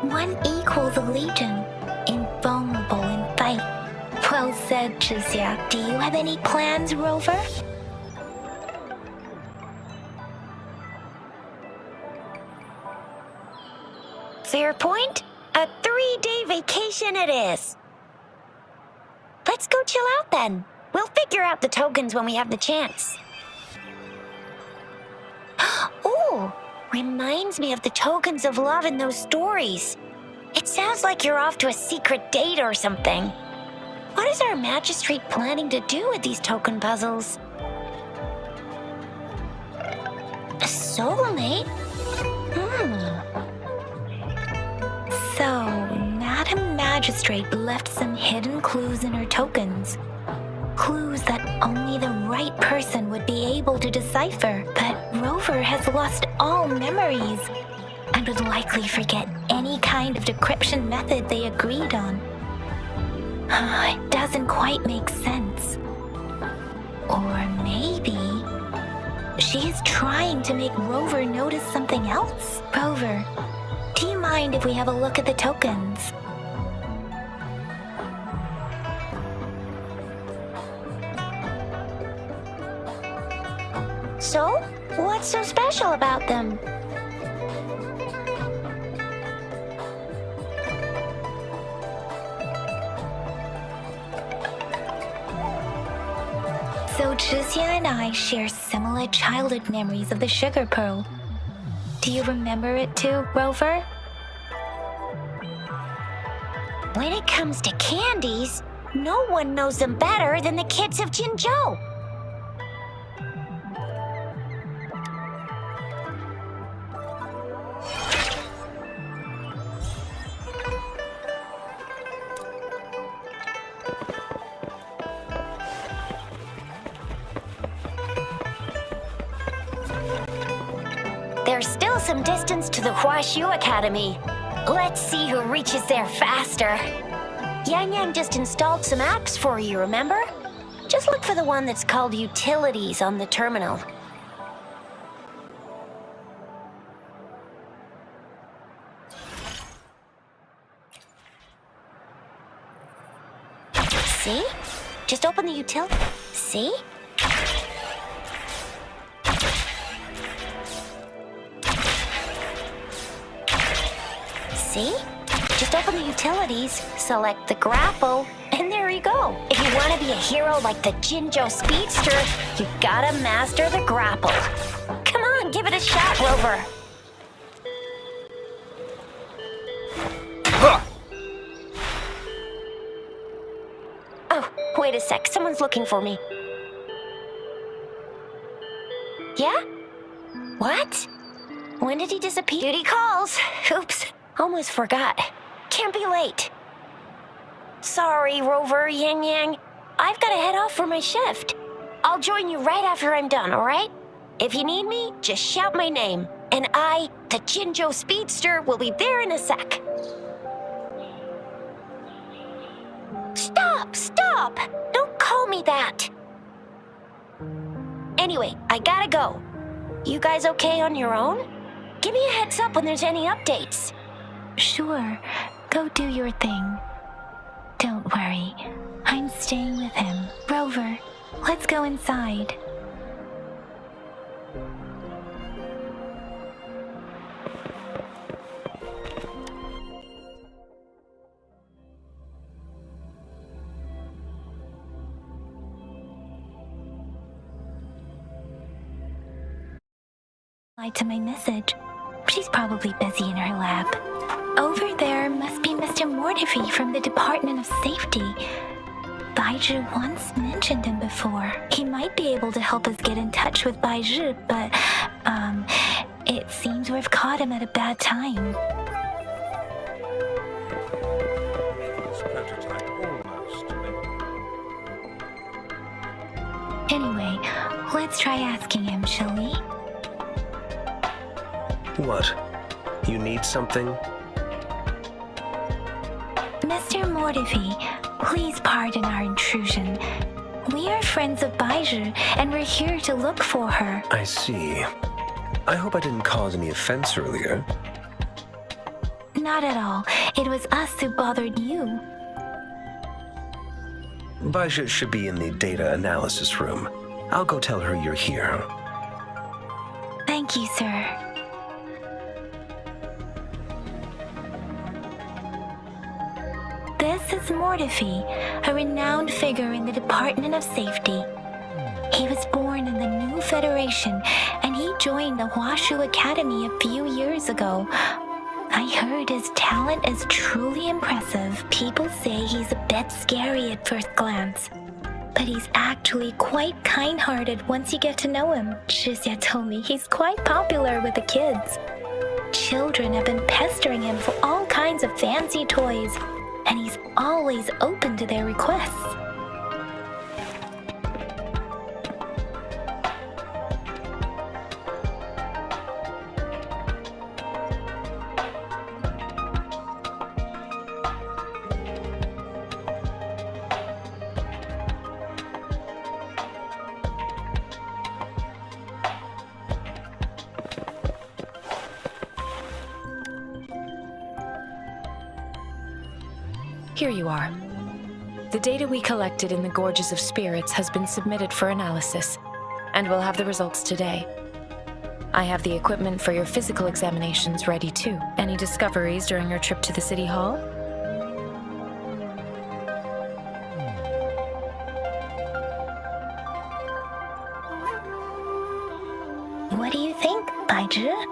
One equals a legion, invulnerable in fight. Well said, Jizya. Do you have any plans, Rover? Fair point. A 3-day vacation it is. Let's go chill out then. We'll figure out the tokens when we have the chance. Ooh, reminds me of the tokens of love in those stories. It sounds like you're off to a secret date or something. What is our magistrate planning to do with these token puzzles? A soulmate? So, Madam Magistrate left some hidden clues in her tokens. Clues that only the right person would be able to decipher. But Rover has lost all memories and would likely forget any kind of decryption method they agreed on. It doesn't quite make sense. Or maybe she is trying to make Rover notice something else. Rover, do you mind if we have a look at the tokens? So, what's so special about them? So Jizya and I share similar childhood memories of the sugar pearl. Do you remember it too, Rover? When it comes to candies, no one knows them better than the kids of Jinzhou. There's still some distance to the Huaxiu Academy. Let's see who reaches there faster. Yang Yang just installed some apps for you, remember? Just look for the one that's called Utilities on the terminal. See? Just open the util. See? See? Just open the utilities, select the grapple, and there you go. If you want to be a hero like the Jinzhou Speedster, you gotta master the grapple. Come on, give it a shot, Rover. Oh, wait a sec. Someone's looking for me. Yeah? What? When did he disappear? Duty calls. Oops. Almost forgot. Can't be late. Sorry, Rover, Yang Yang. I've got to head off for my shift. I'll join you right after I'm done, all right? If you need me, just shout my name. And I, the Jinzhou Speedster, will be there in a sec. Stop! Stop! Don't call me that. Anyway, I gotta go. You guys okay on your own? Give me a heads up when there's any updates. Sure, go do your thing. Don't worry, I'm staying with him. Rover, let's go inside. To my message. She's probably busy in her lab. Over there must be Mr. Mortefi from the Department of Safety. Baizhi once mentioned him before. He might be able to help us get in touch with Baizhi, but, It seems we've caught him at a bad time. Anyway, let's try asking him, shall we? What? You need something? Mr. Mortifi, please pardon our intrusion. We are friends of Baizhi, and we're here to look for her. I see. I hope I didn't cause any offense earlier. Not at all. It was us who bothered you. Baizhi should be in the data analysis room. I'll go tell her you're here. Thank you, sir. This is Mortifi, a renowned figure in the Department of Safety. He was born in the new Federation, and he joined the Huashu Academy a few years ago. I heard his talent is truly impressive. People say he's a bit scary at first glance, but he's actually quite kind-hearted once you get to know him. Shizia told me he's quite popular with the kids. Children have been pestering him for all kinds of fancy toys, and he's always open to their requests. Here you are. The data we collected in the Gorges of Spirits has been submitted for analysis, and we'll have the results today. I have the equipment for your physical examinations ready too. Any discoveries during your trip to the City Hall? What do you think, Baizhi?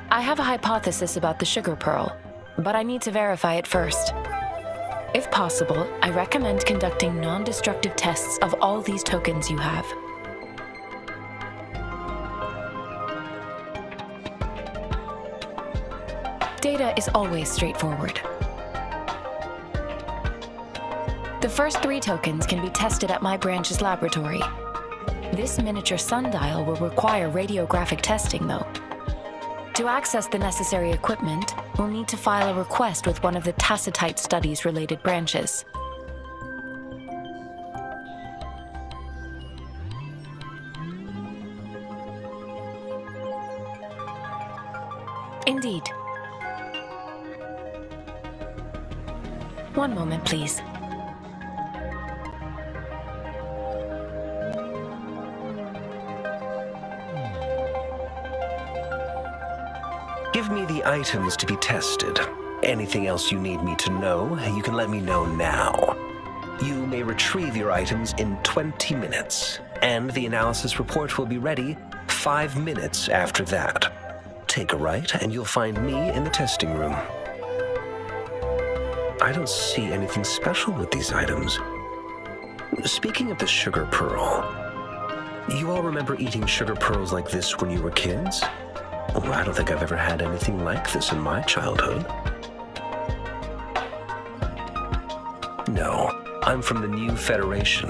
I have a hypothesis about the sugar pearl, but I need to verify it first. If possible, I recommend conducting non-destructive tests of all these tokens you have. Data is always straightforward. The first 3 tokens can be tested at my branch's laboratory. This miniature sundial will require radiographic testing, though. To access the necessary equipment, we'll need to file a request with one of the Tacitite Studies-related branches. Indeed. One moment, please. Give me the items to be tested. Anything else you need me to know, you can let me know now. You may retrieve your items in 20 minutes, and the analysis report will be ready 5 minutes after that. Take a right, and you'll find me in the testing room. I don't see anything special with these items. Speaking of the sugar pearl, you all remember eating sugar pearls like this when you were kids? Oh, I don't think I've ever had anything like this in my childhood. No, I'm from the new Federation.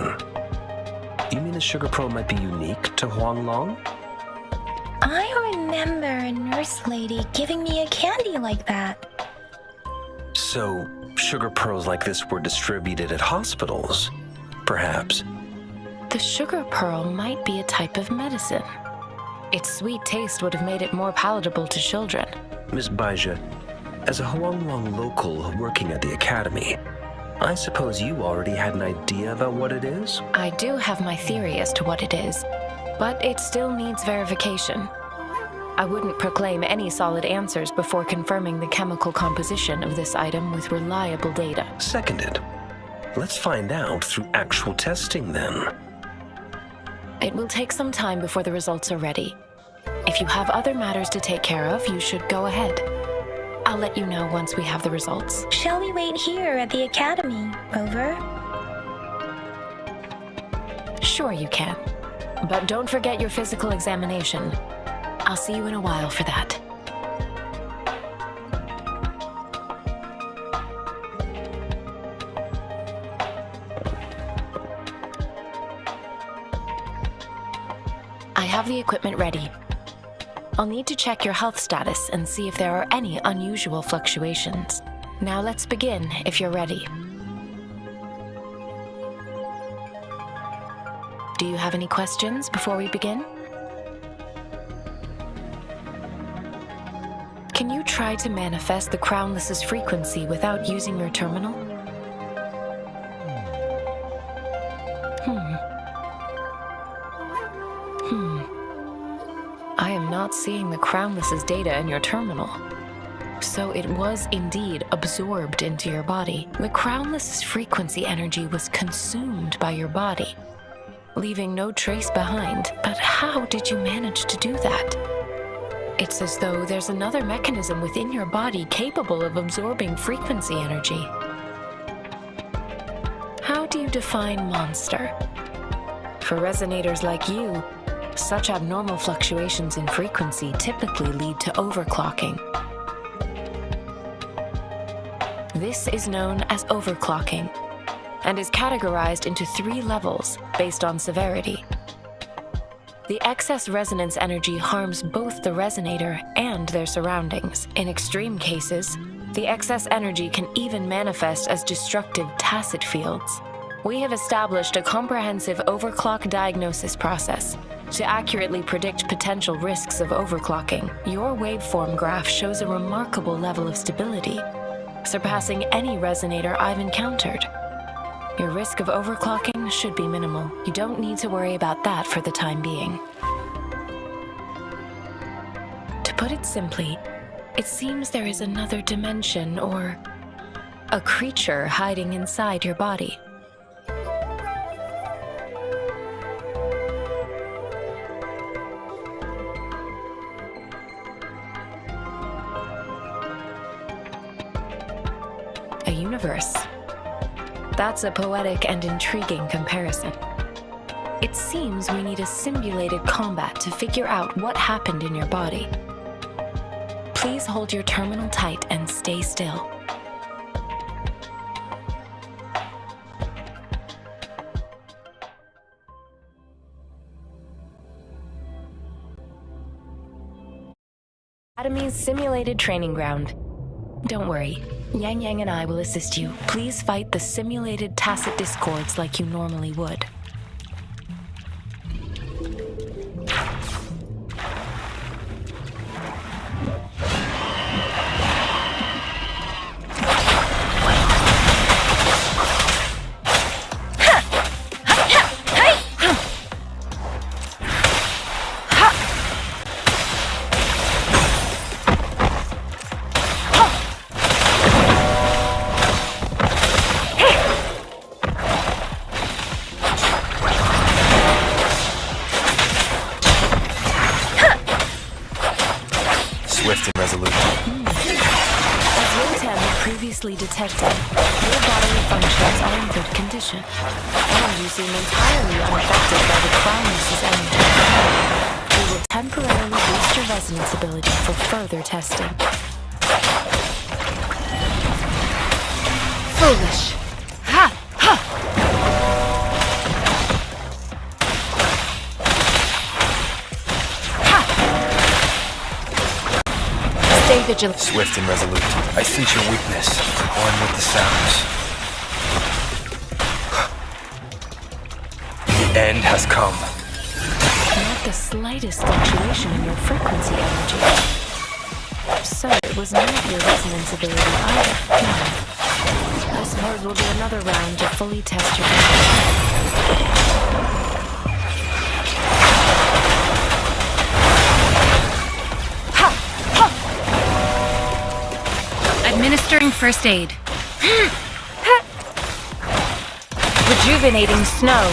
You mean the sugar pearl might be unique to Huanglong? I remember a nurse lady giving me a candy like that. So, sugar pearls like this were distributed at hospitals, perhaps? The sugar pearl might be a type of medicine. Its sweet taste would have made it more palatable to children. Miss Baizhi, as a Huanglong local working at the academy, I suppose you already had an idea about what it is? I do have my theory as to what it is, but it still needs verification. I wouldn't proclaim any solid answers before confirming the chemical composition of this item with reliable data. Seconded. Let's find out through actual testing then. It will take some time before the results are ready. If you have other matters to take care of, you should go ahead. I'll let you know once we have the results. Shall we wait here at the academy, Rover? Sure you can. But don't forget your physical examination. I'll see you in a while for that. I have the equipment ready. I'll need to check your health status and see if there are any unusual fluctuations. Now let's begin, if you're ready. Do you have any questions before we begin? Can you try to manifest the Crownless's frequency without using your terminal? I am not seeing the Crownless's data in your terminal. So it was indeed absorbed into your body. The Crownless's frequency energy was consumed by your body, leaving no trace behind. But how did you manage to do that? It's as though there's another mechanism within your body capable of absorbing frequency energy. How do you define monster? For resonators like you, such abnormal fluctuations in frequency typically lead to overclocking. This is known as overclocking and is categorized into 3 levels based on severity. The excess resonance energy harms both the resonator and their surroundings. In extreme cases, the excess energy can even manifest as destructive tacit fields. We have established a comprehensive overclock diagnosis process to accurately predict potential risks of overclocking. Your waveform graph shows a remarkable level of stability, surpassing any resonator I've encountered. Your risk of overclocking should be minimal. You don't need to worry about that for the time being. To put it simply, it seems there is another dimension or a creature hiding inside your body. A universe. That's a poetic and intriguing comparison. It seems we need a simulated combat to figure out what happened in your body. Please hold your terminal tight and stay still. Academy's simulated training ground. Don't worry. Yang Yang and I will assist you. Please fight the simulated tacit discords like you normally would. Swift and resolute. As Wuthering previously detected, your bodily functions are in good condition, and you seem entirely unaffected by the Crownless's energy. We will temporarily boost your resonance ability for further testing. Foolish. Ha! Stay vigilant. Swift and resolute. I sense your weakness. One with the sounds. The end has come. Not the slightest fluctuation in your frequency energy. So it was not your resonance ability either. I suppose we'll do another round to fully test your Administering first aid. rejuvenating snow.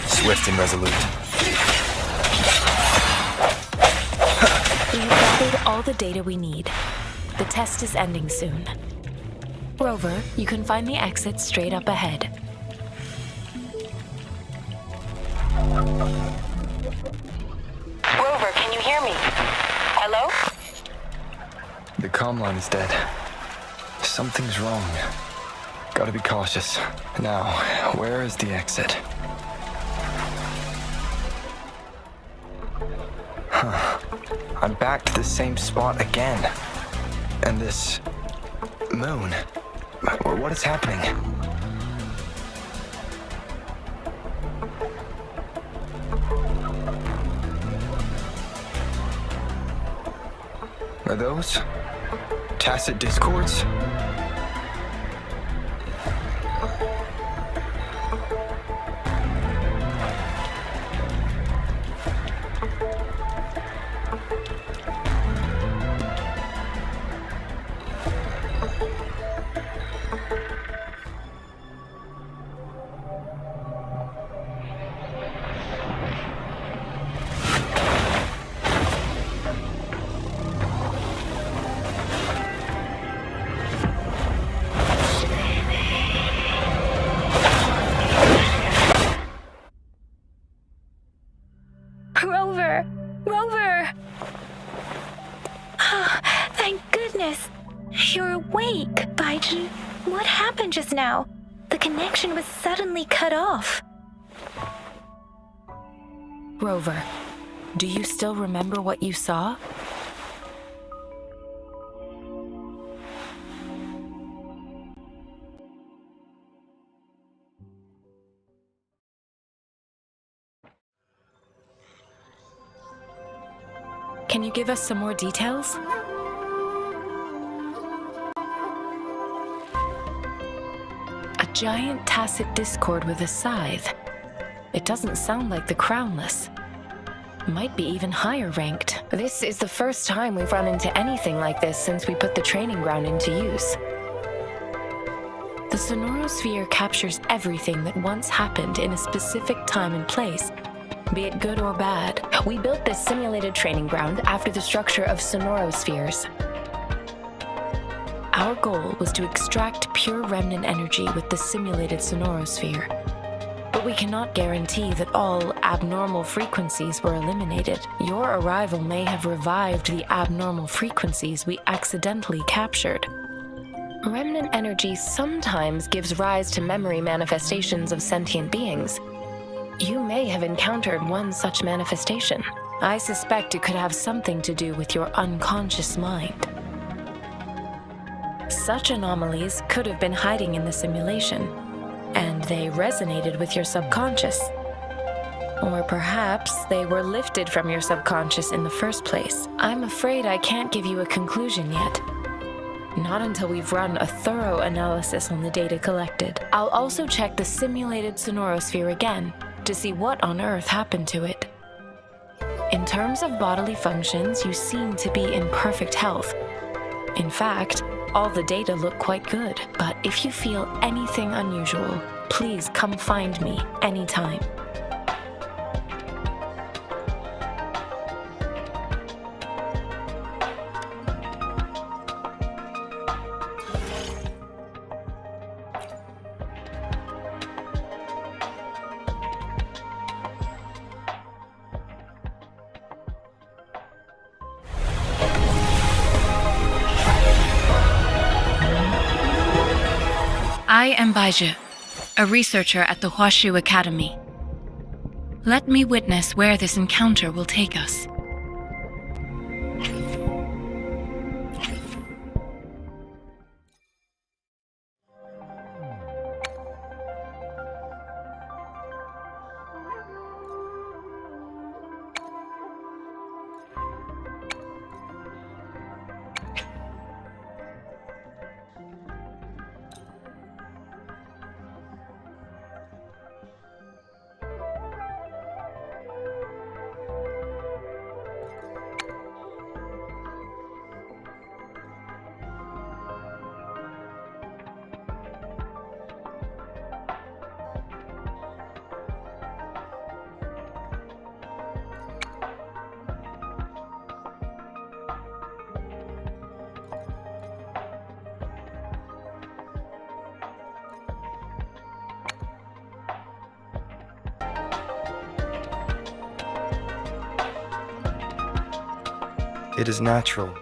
Swift and resolute. all the data we need. The test is ending soon. Rover, you can find the exit straight up ahead. Rover, can you hear me? Hello? The comm line is dead. Something's wrong. Gotta be cautious. Now, where is the exit? Huh. I'm back to the same spot again. And this... moon. What is happening? Are those tacit discords? Rover! Rover! Thank goodness! You're awake, Baiju. What happened just now? The connection was suddenly cut off. Rover, do you still remember what you saw? Can you give us some more details? A giant tacit discord with a scythe. It doesn't sound like the Crownless. Might be even higher ranked. This is the first time we've run into anything like this since we put the training ground into use. The sonorosphere captures everything that once happened in a specific time and place, be it good or bad. We built this simulated training ground after the structure of sonorospheres. Our goal was to extract pure remnant energy with the simulated sonorosphere. But we cannot guarantee that all abnormal frequencies were eliminated. Your arrival may have revived the abnormal frequencies we accidentally captured. Remnant energy sometimes gives rise to memory manifestations of sentient beings. You may have encountered one such manifestation. I suspect it could have something to do with your unconscious mind. Such anomalies could have been hiding in the simulation, and they resonated with your subconscious. Or perhaps they were lifted from your subconscious in the first place. I'm afraid I can't give you a conclusion yet. Not until we've run a thorough analysis on the data collected. I'll also check the simulated sonorosphere again to see what on earth happened to it. In terms of bodily functions, you seem to be in perfect health. In fact, all the data look quite good, but if you feel anything unusual, please come find me anytime. I am Baiju, a researcher at the Huashu Academy. Let me witness where this encounter will take us. It is natural.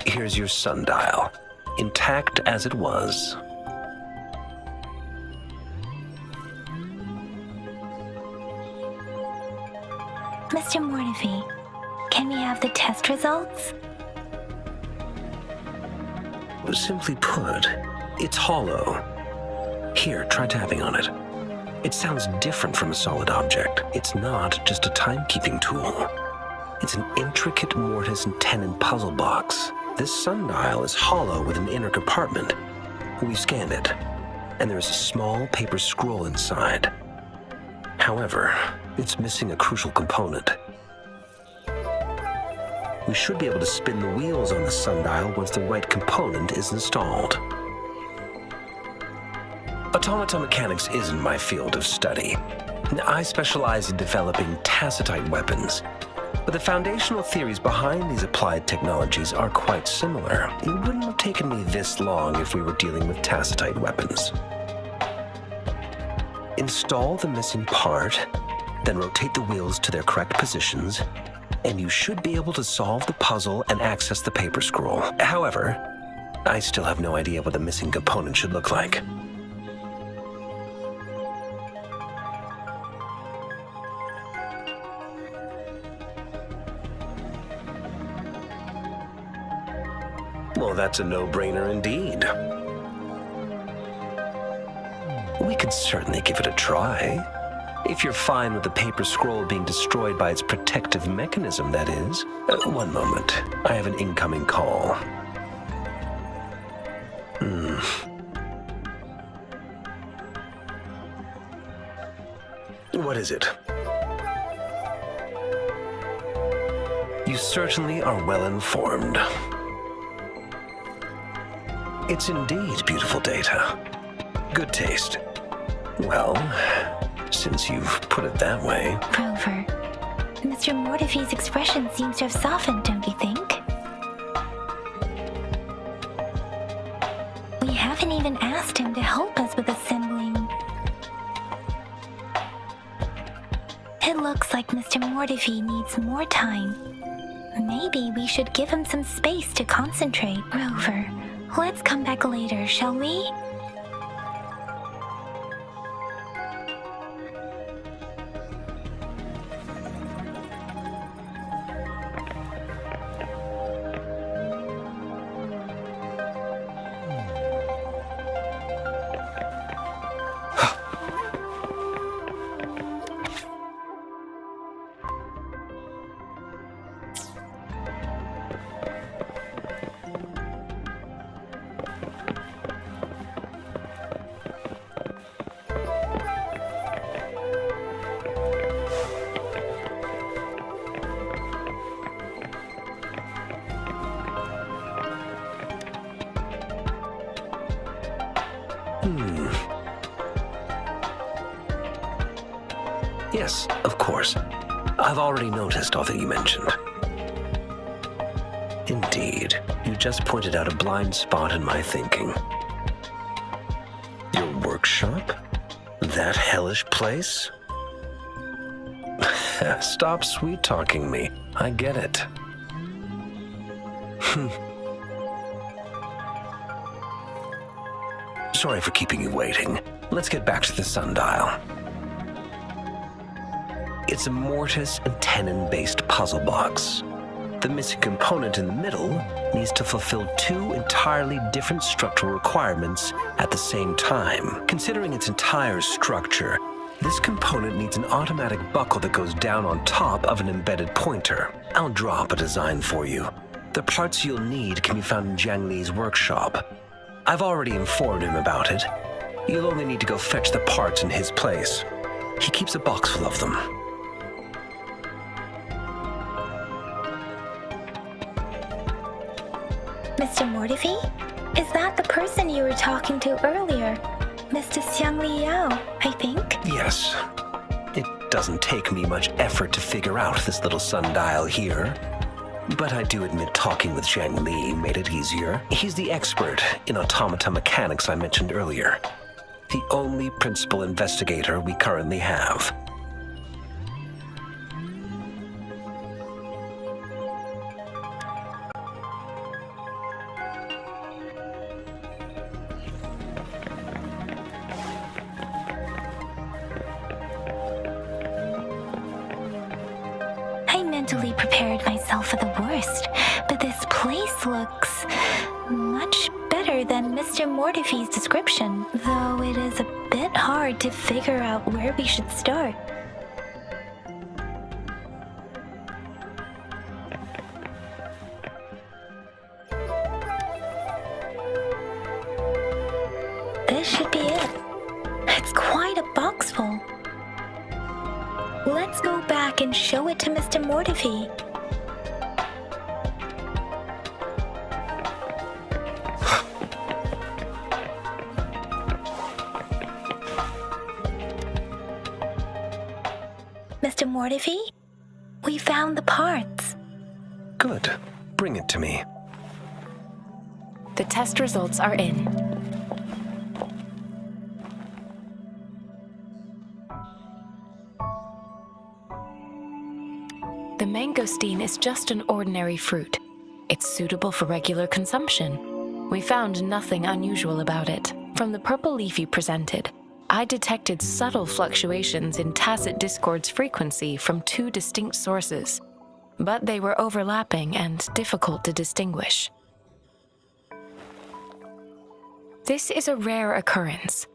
Here's your sundial, intact as it was. Mr. Mortefi, can we have the test results? Simply put, it's hollow. Here, try tapping on it. It sounds different from a solid object. It's not just a timekeeping tool. It's an intricate mortise and tenon puzzle box. This sundial is hollow with an inner compartment. We scanned it, and there is a small paper scroll inside. However, it's missing a crucial component. We should be able to spin the wheels on the sundial once the right component is installed. Automata mechanics isn't my field of study. I specialize in developing tacitite weapons, but the foundational theories behind these applied technologies are quite similar. It wouldn't have taken me this long if we were dealing with tacitite weapons. Install the missing part, then rotate the wheels to their correct positions, and you should be able to solve the puzzle and access the paper scroll. However, I still have no idea what the missing component should look like. Well, that's a no-brainer indeed. We could certainly give it a try. If you're fine with the paper scroll being destroyed by its protective mechanism, that is. One moment. I have an incoming call. What is it? You certainly are well informed. It's indeed beautiful data. Good taste. Well, since you've put it that way... Rover, Mr. Mortefi's expression seems to have softened, don't you think? We haven't even asked him to help us with assembling. It looks like Mr. Mortefi needs more time. Maybe we should give him some space to concentrate. Rover, let's come back later, shall we? Yes, of course. I've already noticed all that you mentioned. Indeed, you just pointed out a blind spot in my thinking. Your workshop? That hellish place? Stop sweet-talking me. I get it. Sorry for keeping you waiting. Let's get back to the sundial. It's a mortise and tenon-based puzzle box. The missing component in the middle needs to fulfill two entirely different structural requirements at the same time. Considering its entire structure, this component needs an automatic buckle that goes down on top of an embedded pointer. I'll draw up a design for you. The parts you'll need can be found in Jiang Li's workshop. I've already informed him about it. You'll only need to go fetch the parts in his place. He keeps a box full of them. Mr. Mortefi? Is that the person you were talking to earlier? Mr. Xiang Li Yao, I think? Yes. It doesn't take me much effort to figure out this little sundial here. But I do admit talking with Jiang Li made it easier. He's the expert in automata mechanics I mentioned earlier. the only principal investigator we currently have. I mentally prepared myself for the worst, but this place looks much better than Mr. Mortify's description, though it is a bit hard to figure out where we should start. This should be it. It's quite a box full. Let's go back and show it to Mr. Mortify. Mr. Mortify, we found the parts. Good. Bring it to me. The test results are in. The mangosteen is just an ordinary fruit. It's suitable for regular consumption. We found nothing unusual about it. From the purple leaf you presented, I detected subtle fluctuations in tacit discord's frequency from two distinct sources, but they were overlapping and difficult to distinguish. This is a rare occurrence.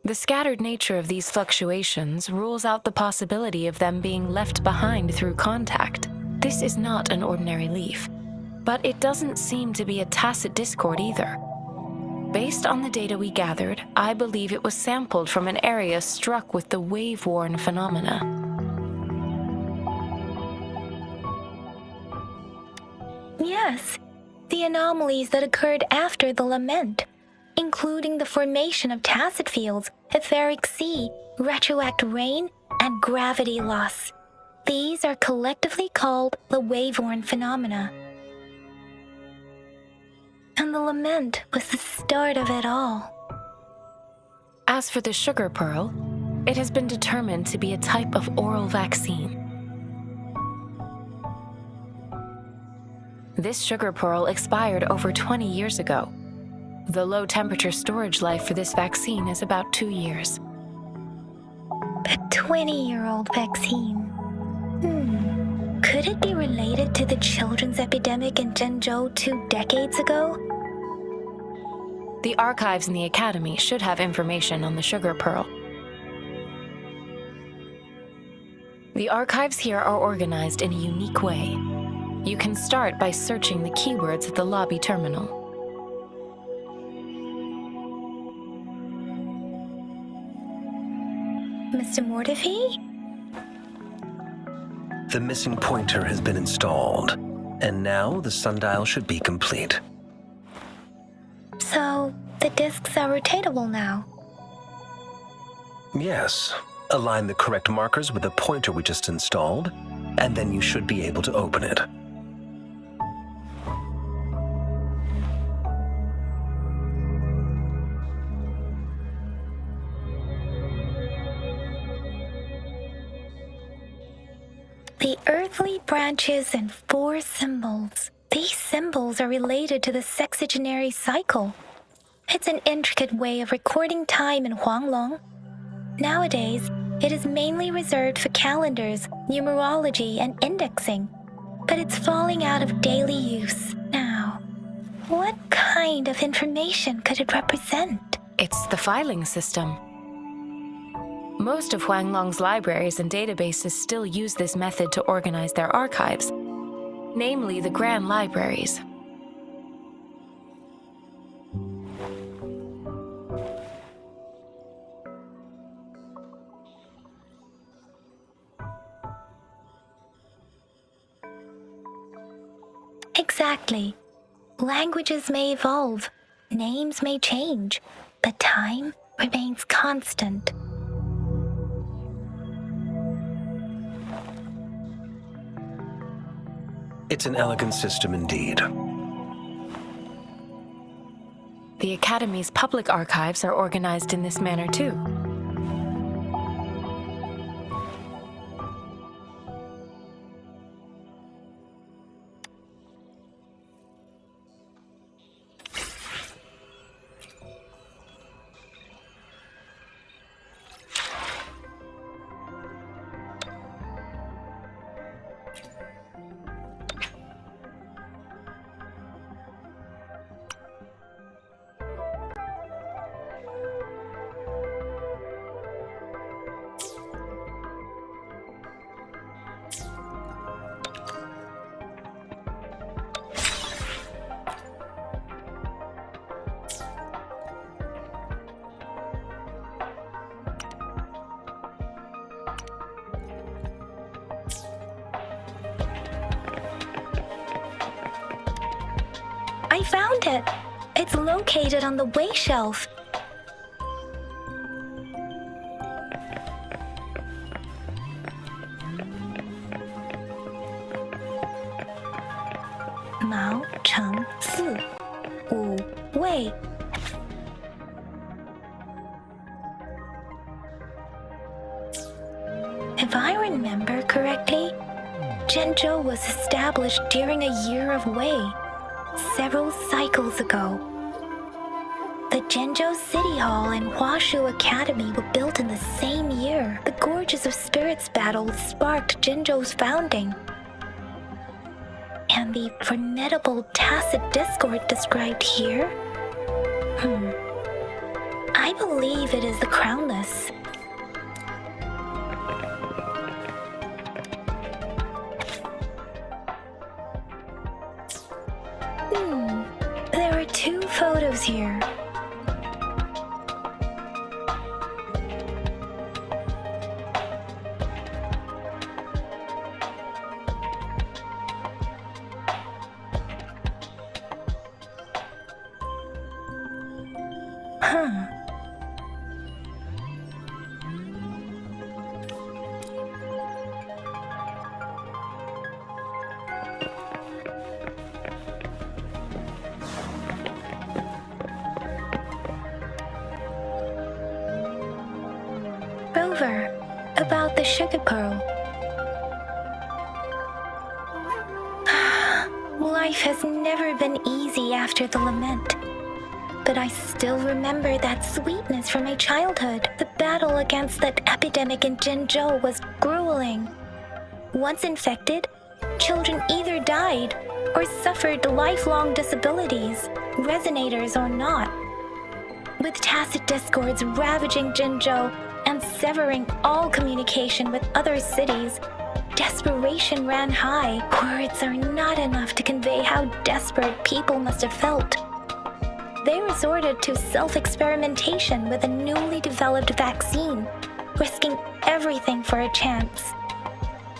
The scattered nature of these fluctuations rules out the possibility of them being left behind through contact. This is not an ordinary leaf, but it doesn't seem to be a tacit discord either. Based on the data we gathered, I believe it was sampled from an area struck with the wave-worn phenomena. Yes, the anomalies that occurred after the lament, including the formation of tacit fields, etheric sea, retroact rain, and gravity loss. These are collectively called the wave-worn phenomena. And the lament was the start of it all. As for the sugar pearl, it has been determined to be a type of oral vaccine. This sugar pearl expired over 20 years ago. The low-temperature storage life for this vaccine is about 2 years. A 20-year-old vaccine. Could it be related to the children's epidemic in Zhengzhou 2 decades ago? The archives in the Academy should have information on the sugar pearl. The archives here are organized in a unique way. You can start by searching the keywords at the lobby terminal. Mr. Mortify? The missing pointer has been installed, and now the sundial should be complete. So, the discs are rotatable now? Yes. Align the correct markers with the pointer we just installed, and then you should be able to open it. The earthly branches and 4 symbols. These symbols are related to the sexagenary cycle. It's an intricate way of recording time in Huanglong. Nowadays, it is mainly reserved for calendars, numerology, and indexing. But it's falling out of daily use now. What kind of information could it represent? It's the filing system. Most of Huanglong's libraries and databases still use this method to organize their archives, namely the Grand Libraries. Exactly. Languages may evolve, names may change, but time remains constant. It's an elegant system indeed. The Academy's public archives are organized in this manner too. I found it! It's located on the way shelf. Mao Cheng Si Wu Wei. If I remember correctly, Zhenzhou was established during a year of Wei, several cycles ago. The Zhenzhou City Hall and Huashu Academy were built in the same year. The Gorges of Spirits battle sparked Zhenzhou's founding. And the formidable tacit discord described here? I believe it is the Crownless. There are two photos here. Rover, about the sugar pearl. Life has never been easy after the lament. But I still remember that sweetness from my childhood. The battle against that epidemic in Zhenzhou was grueling. Once infected, children either died or suffered lifelong disabilities, resonators or not. With tacit discords ravaging Zhenzhou and severing all communication with other cities, desperation ran high. Words are not enough to convey how desperate people must have felt. They resorted to self-experimentation with a newly developed vaccine, risking everything for a chance.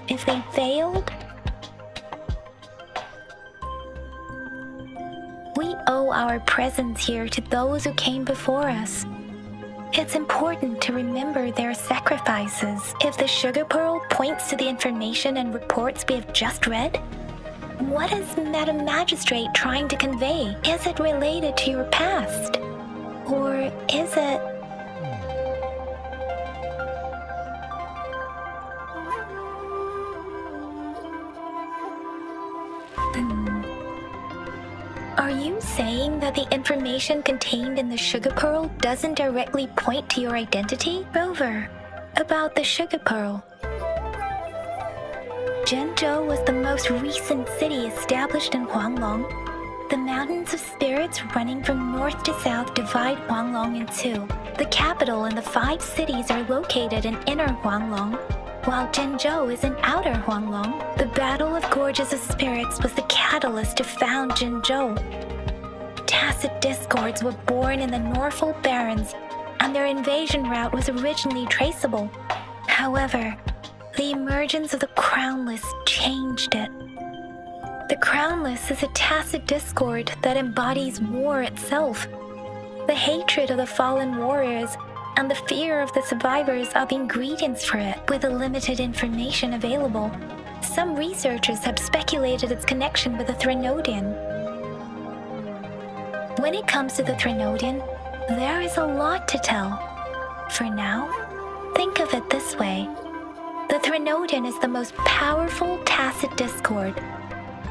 If they failed, we owe our presence here to those who came before us. It's important to remember their sacrifices. If the sugar pearl points to the information and reports we have just read, what is Madam Magistrate trying to convey? Is it related to your past? Or is it... Are you saying that the information contained in the sugar pearl doesn't directly point to your identity? Rover, about the sugar pearl. Zhenzhou was the most recent city established in Huanglong. The mountains of spirits running from north to south divide Huanglong in two. The capital and the 5 cities are located in inner Huanglong, while Zhenzhou is in outer Huanglong. The Battle of Gorges of Spirits was the catalyst to found Zhenzhou. Tacit discords were born in the Norfolk Barrens, and their invasion route was originally traceable. However, the emergence of the Crownless changed it. The Crownless is a tacit discord that embodies war itself. The hatred of the fallen warriors and the fear of the survivors are the ingredients for it. With the limited information available, some researchers have speculated its connection with the Threnodian. When it comes to the Threnodian, there is a lot to tell. For now, think of it this way. The Threnodian is the most powerful tacit discord.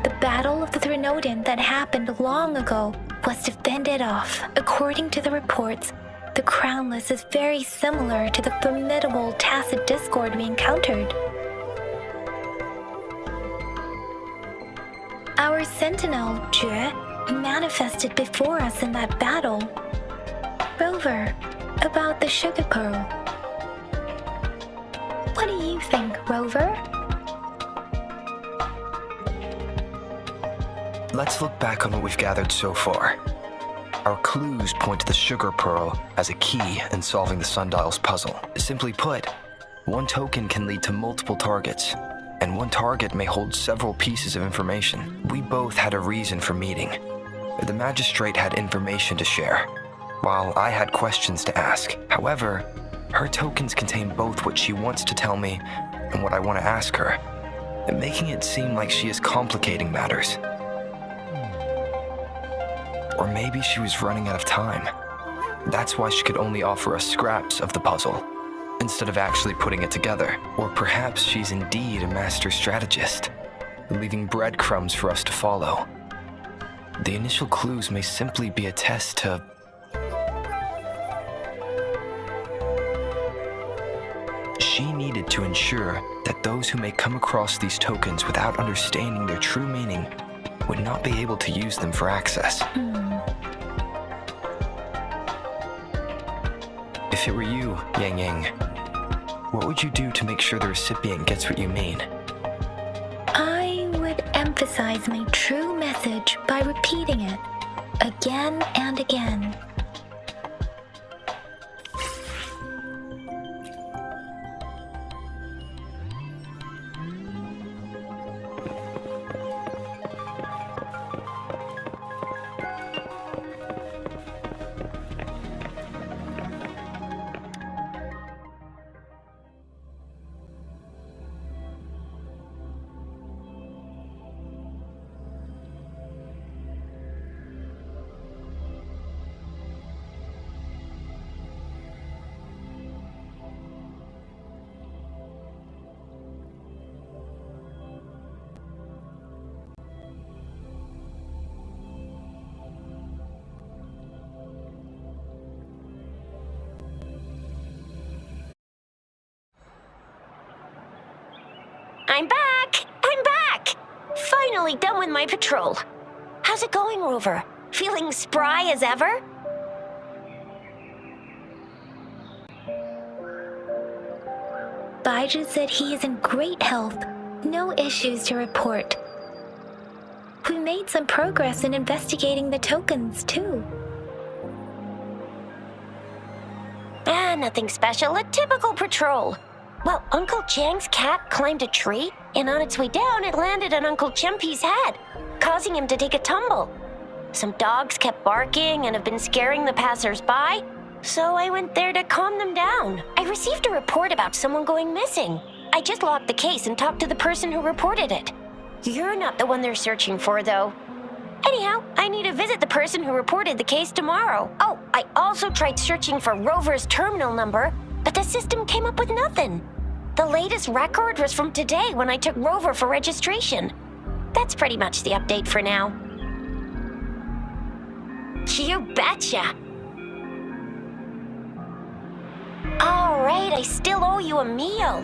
The Battle of the Threnodian that happened long ago was to fend it off. According to the reports, the Crownless is very similar to the formidable tacit discord we encountered. Our sentinel, Jue, manifested before us in that battle. Rover, about the sugar pearl. What do you think, Rover? Let's look back on what we've gathered so far. Our clues point to the sugar pearl as a key in solving the sundial's puzzle. Simply put, one token can lead to multiple targets, and one target may hold several pieces of information. We both had a reason for meeting. The magistrate had information to share, while I had questions to ask. However, her tokens contain both what she wants to tell me and what I want to ask her, making it seem like she is complicating matters. Or maybe she was running out of time. That's why she could only offer us scraps of the puzzle, instead of actually putting it together. Or perhaps she's indeed a master strategist, leaving breadcrumbs for us to follow. The initial clues may simply be a test to... She needed to ensure that those who may come across these tokens without understanding their true meaning would not be able to use them for access. If it were you, Yang Yang, what would you do to make sure the recipient gets what you mean? I would emphasize my true message by repeating it again and again. I'm back! I'm back! Finally done with my patrol. How's it going, Rover? Feeling spry as ever? Baiju said he is in great health. No issues to report. We made some progress in investigating the tokens, too. Nothing special. A typical patrol. Well, Uncle Chang's cat climbed a tree, and on its way down, it landed on Uncle Chempi's head, causing him to take a tumble. Some dogs kept barking and have been scaring the passers-by, so I went there to calm them down. I received a report about someone going missing. I just logged the case and talked to the person who reported it. You're not the one they're searching for, though. Anyhow, I need to visit the person who reported the case tomorrow. Oh, I also tried searching for Rover's terminal number, but the system came up with nothing. The latest record was from today when I took Rover for registration. That's pretty much the update for now. You betcha! Alright, I still owe you a meal.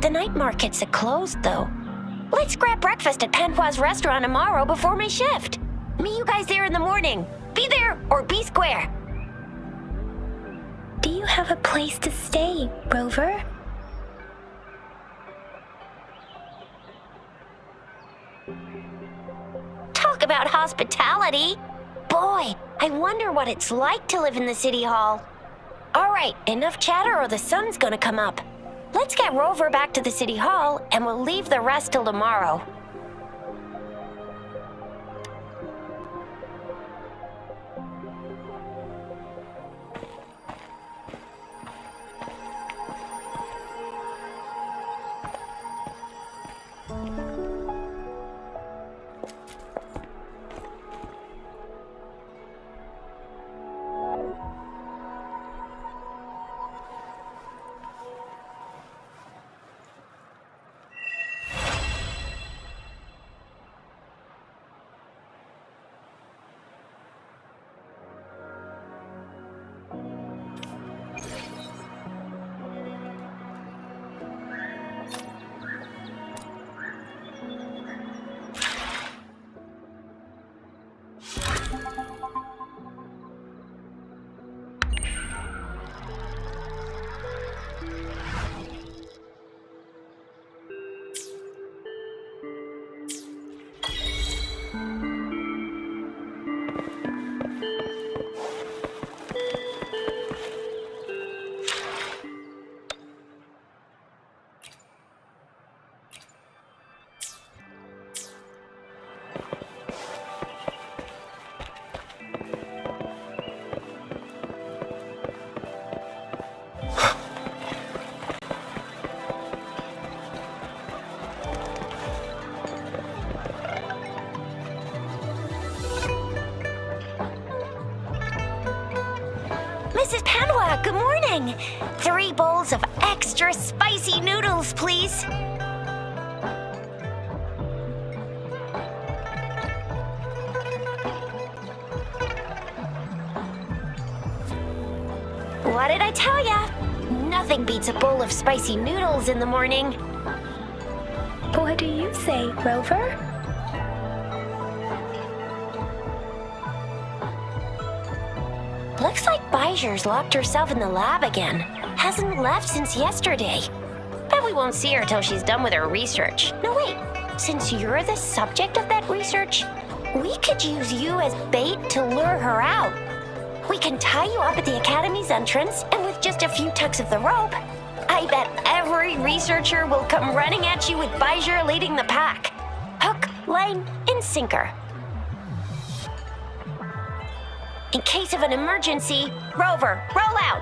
The night markets are closed, though. Let's grab breakfast at Panhua's restaurant tomorrow before my shift. Meet you guys there in the morning. Be there or be square. Do you have a place to stay, Rover? Talk about hospitality. Boy, I wonder what it's like to live in the city hall. All right, enough chatter or the sun's gonna come up. Let's get Rover back to the city hall and we'll leave the rest till tomorrow. Mrs. Panwa, good morning. 3 bowls of extra spicy noodles, please. What did I tell ya? Nothing beats a bowl of spicy noodles in the morning. What do you say, Rover? Looks like Baijer's locked herself in the lab again. Hasn't left since yesterday. Bet we won't see her till she's done with her research. No, wait. Since you're the subject of that research, we could use you as bait to lure her out. We can tie you up at the Academy's entrance, and with just a few tugs of the rope, I bet every researcher will come running at you with Baijer leading the pack. Hook, line, and sinker. In case of an emergency, Rover, roll out!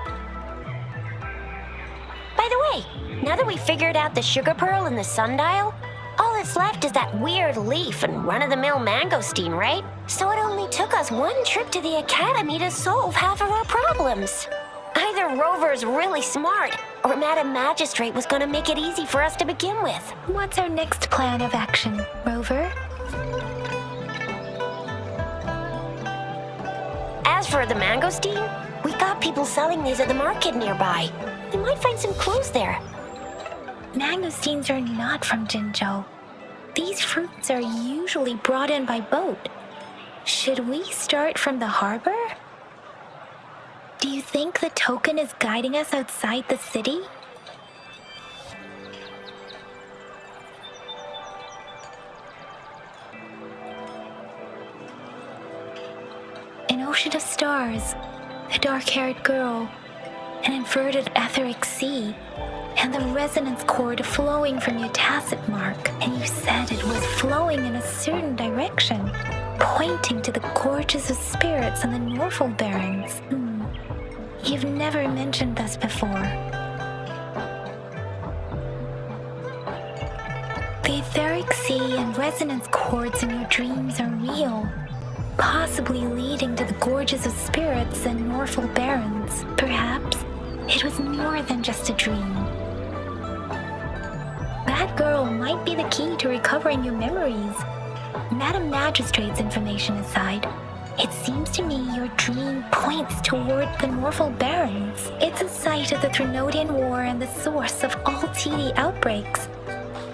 By the way, now that we figured out the sugar pearl and the sundial, all that's left is that weird leaf and run-of-the-mill mangosteen, right? So it only took us 1 trip to the Academy to solve half of our problems. Either Rover's really smart, or Madam Magistrate was gonna make it easy for us to begin with. What's our next plan of action, Rover? As for the mangosteen, we got people selling these at the market nearby. We might find some clues there. Mangosteens are not from Jinzhou. These fruits are usually brought in by boat. Should we start from the harbor? Do you think the token is guiding us outside the city? An ocean of stars, a dark-haired girl, an inverted etheric sea, and the resonance cord flowing from your tacit mark. And you said it was flowing in a certain direction, pointing to the gorges of spirits and the Norfolk Barrens. You've never mentioned this before. The etheric sea and resonance cords in your dreams are real, possibly leading to the gorges of spirits and Norfolk Barrens. Perhaps it was more than just a dream. That girl might be the key to recovering your memories. Madam Magistrate's information aside, it seems to me your dream points toward the Norfolk Barrens. It's a site of the Trinodian War and the source of all TD outbreaks.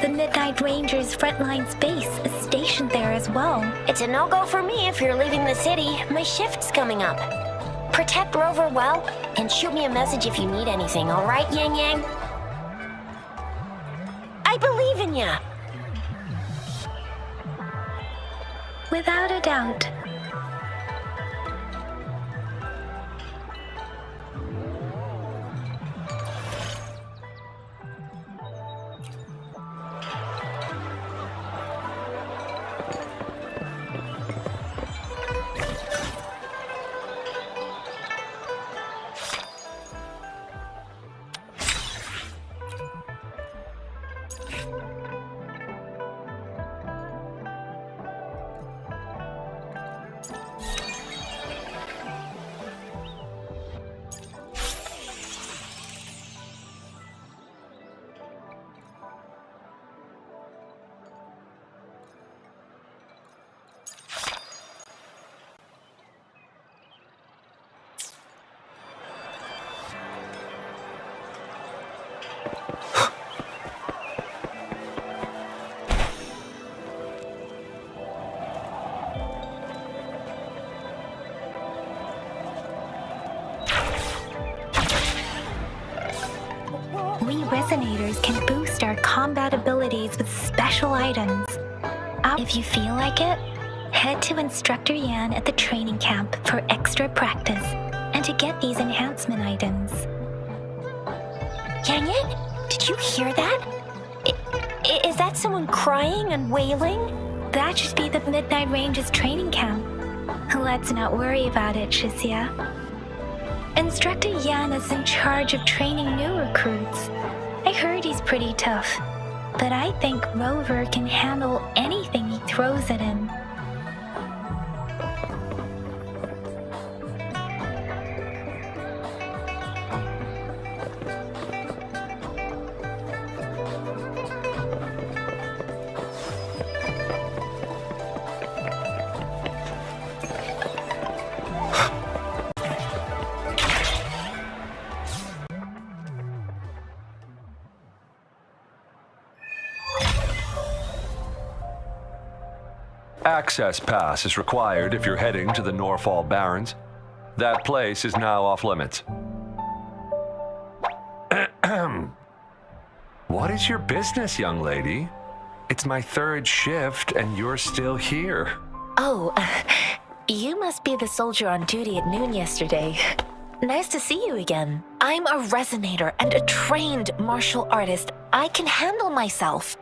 The Midnight Rangers' frontline base is stationed there as well. It's a no-go for me if you're leaving the city. My shift's coming up. Protect Rover well, and shoot me a message if you need anything, all right, Yang Yang? I believe in ya! Without a doubt. We Resonators can boost our combat abilities with special items. If you feel like it, head to Instructor Yan at the training camp for extra practice and to get these enhancement items. Yang Yang, did you hear that? Is that someone crying and wailing? That should be the Midnight Ranges training camp. Let's not worry about it, Shisia. Instructor Yan is in charge of training new recruits. I heard he's pretty tough, but I think Rover can handle anything he throws at him. Access pass is required if you're heading to the Norfall Barrens. That place is now off limits. What is your business, young lady? It's my third shift and you're still here. Oh, you must be the soldier on duty at noon yesterday. Nice to see you again. I'm a resonator and a trained martial artist. I can handle myself.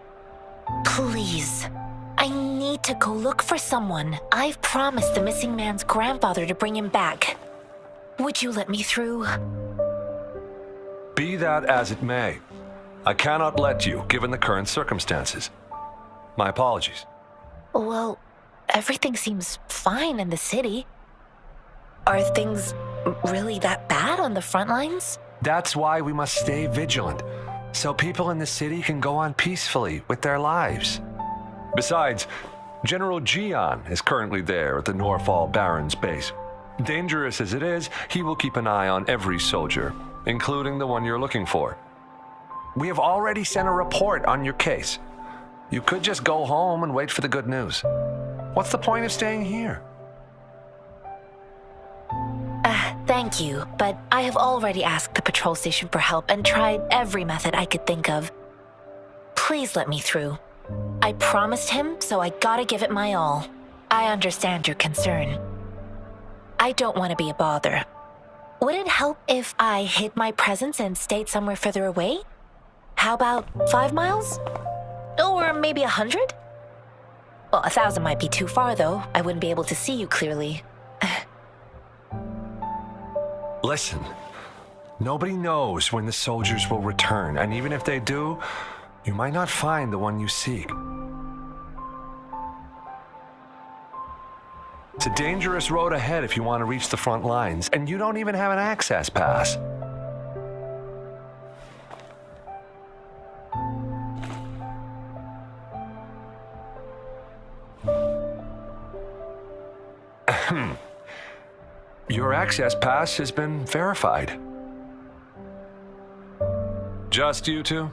Please, I need to go look for someone. I've promised the missing man's grandfather to bring him back. Would you let me through? Be that as it may, I cannot let you, given the current circumstances. My apologies. Well, everything seems fine in the city. Are things really that bad on the front lines? That's why we must stay vigilant, so people in the city can go on peacefully with their lives. Besides, General Jian is currently there at the Norfall Barrens base. Dangerous as it is, he will keep an eye on every soldier, including the one you're looking for. We have already sent a report on your case. You could just go home and wait for the good news. What's the point of staying here? Thank you, but I have already asked the patrol station for help and tried every method I could think of. Please let me through. I promised him, so I gotta give it my all. I understand your concern. I don't want to be a bother. Would it help if I hid my presence and stayed somewhere further away? How about 5 miles? Or maybe 100? Well, 1,000 might be too far, though. I wouldn't be able to see you clearly. Listen, nobody knows when the soldiers will return, and even if they do, you might not find the one you seek. It's a dangerous road ahead if you want to reach the front lines, and you don't even have an access pass. Your access pass has been verified. Just you two?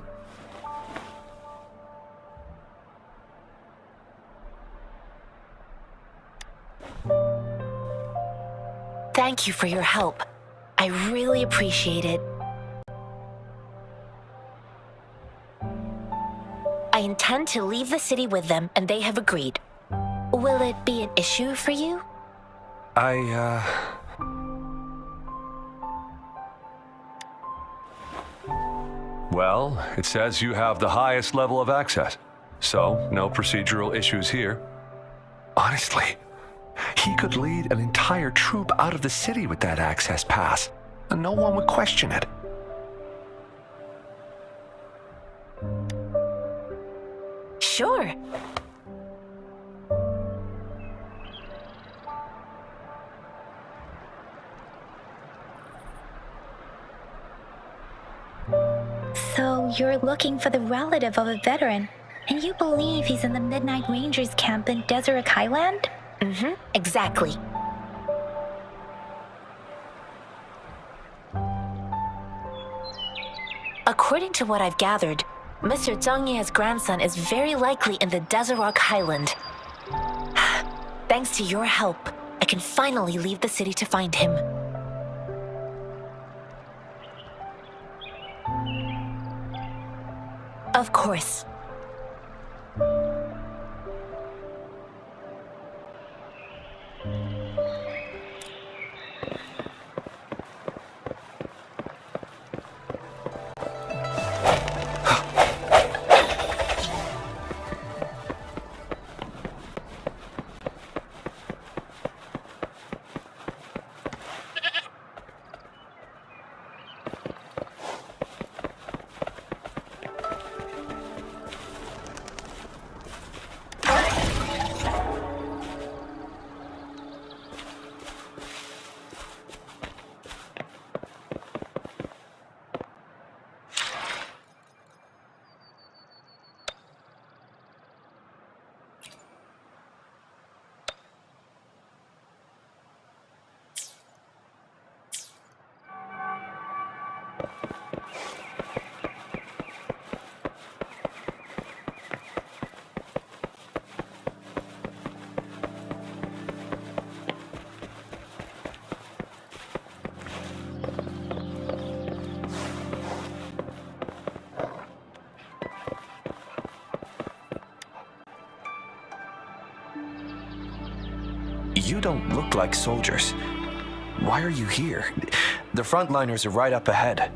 Thank you for your help. I really appreciate it. I intend to leave the city with them, and they have agreed. Will it be an issue for you? Well, it says you have the highest level of access, so no procedural issues here. Honestly, he could lead an entire troop out of the city with that access pass, and no one would question it. Sure. So you're looking for the relative of a veteran, and you believe he's in the Midnight Rangers camp in Deseret Highland? Mm-hmm, exactly. According to what I've gathered, Mr. Zhang Ye's grandson is very likely in the Deseret Highland. Thanks to your help, I can finally leave the city to find him. Of course. You don't look like soldiers. Why are you here? The frontliners are right up ahead.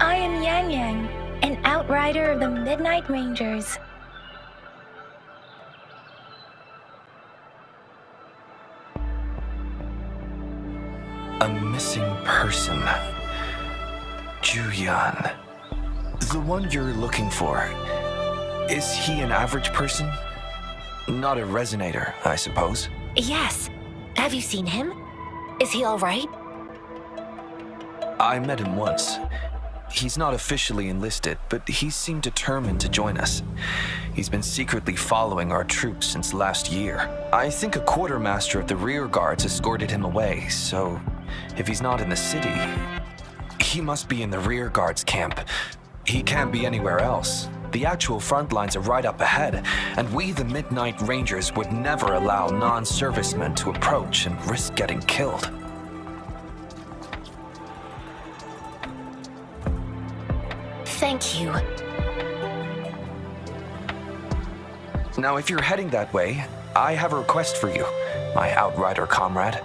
I am Yang Yang, an outrider of the Midnight Rangers. A missing person. Juyan. The one you're looking for. Is he an average person? Not a resonator, I suppose. Yes. Have you seen him? Is he all right? I met him once. He's not officially enlisted, but he seemed determined to join us. He's been secretly following our troops since last year. I think a quartermaster of the rear guards escorted him away, so if he's not in the city, he must be in the rear guards camp. He can't be anywhere else. The actual front lines are right up ahead, and we, the Midnight Rangers, would never allow non-servicemen to approach and risk getting killed. Thank you. Now, if you're heading that way, I have a request for you, my outrider comrade.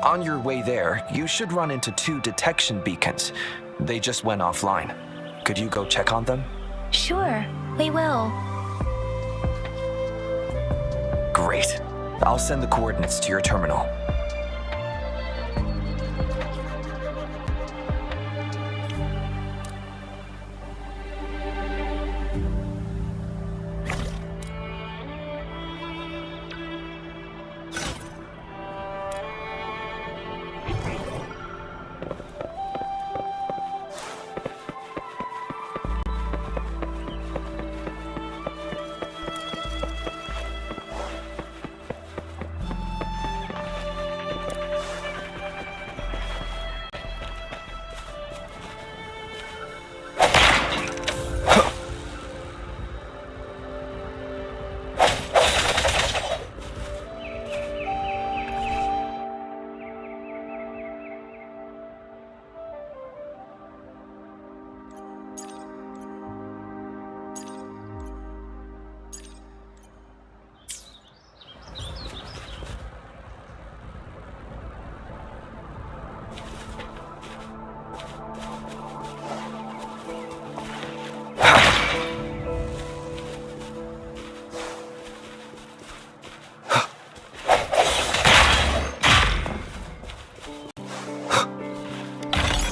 On your way there, you should run into 2 detection beacons. They just went offline. Could you go check on them? Sure, we will. Great. I'll send the coordinates to your terminal.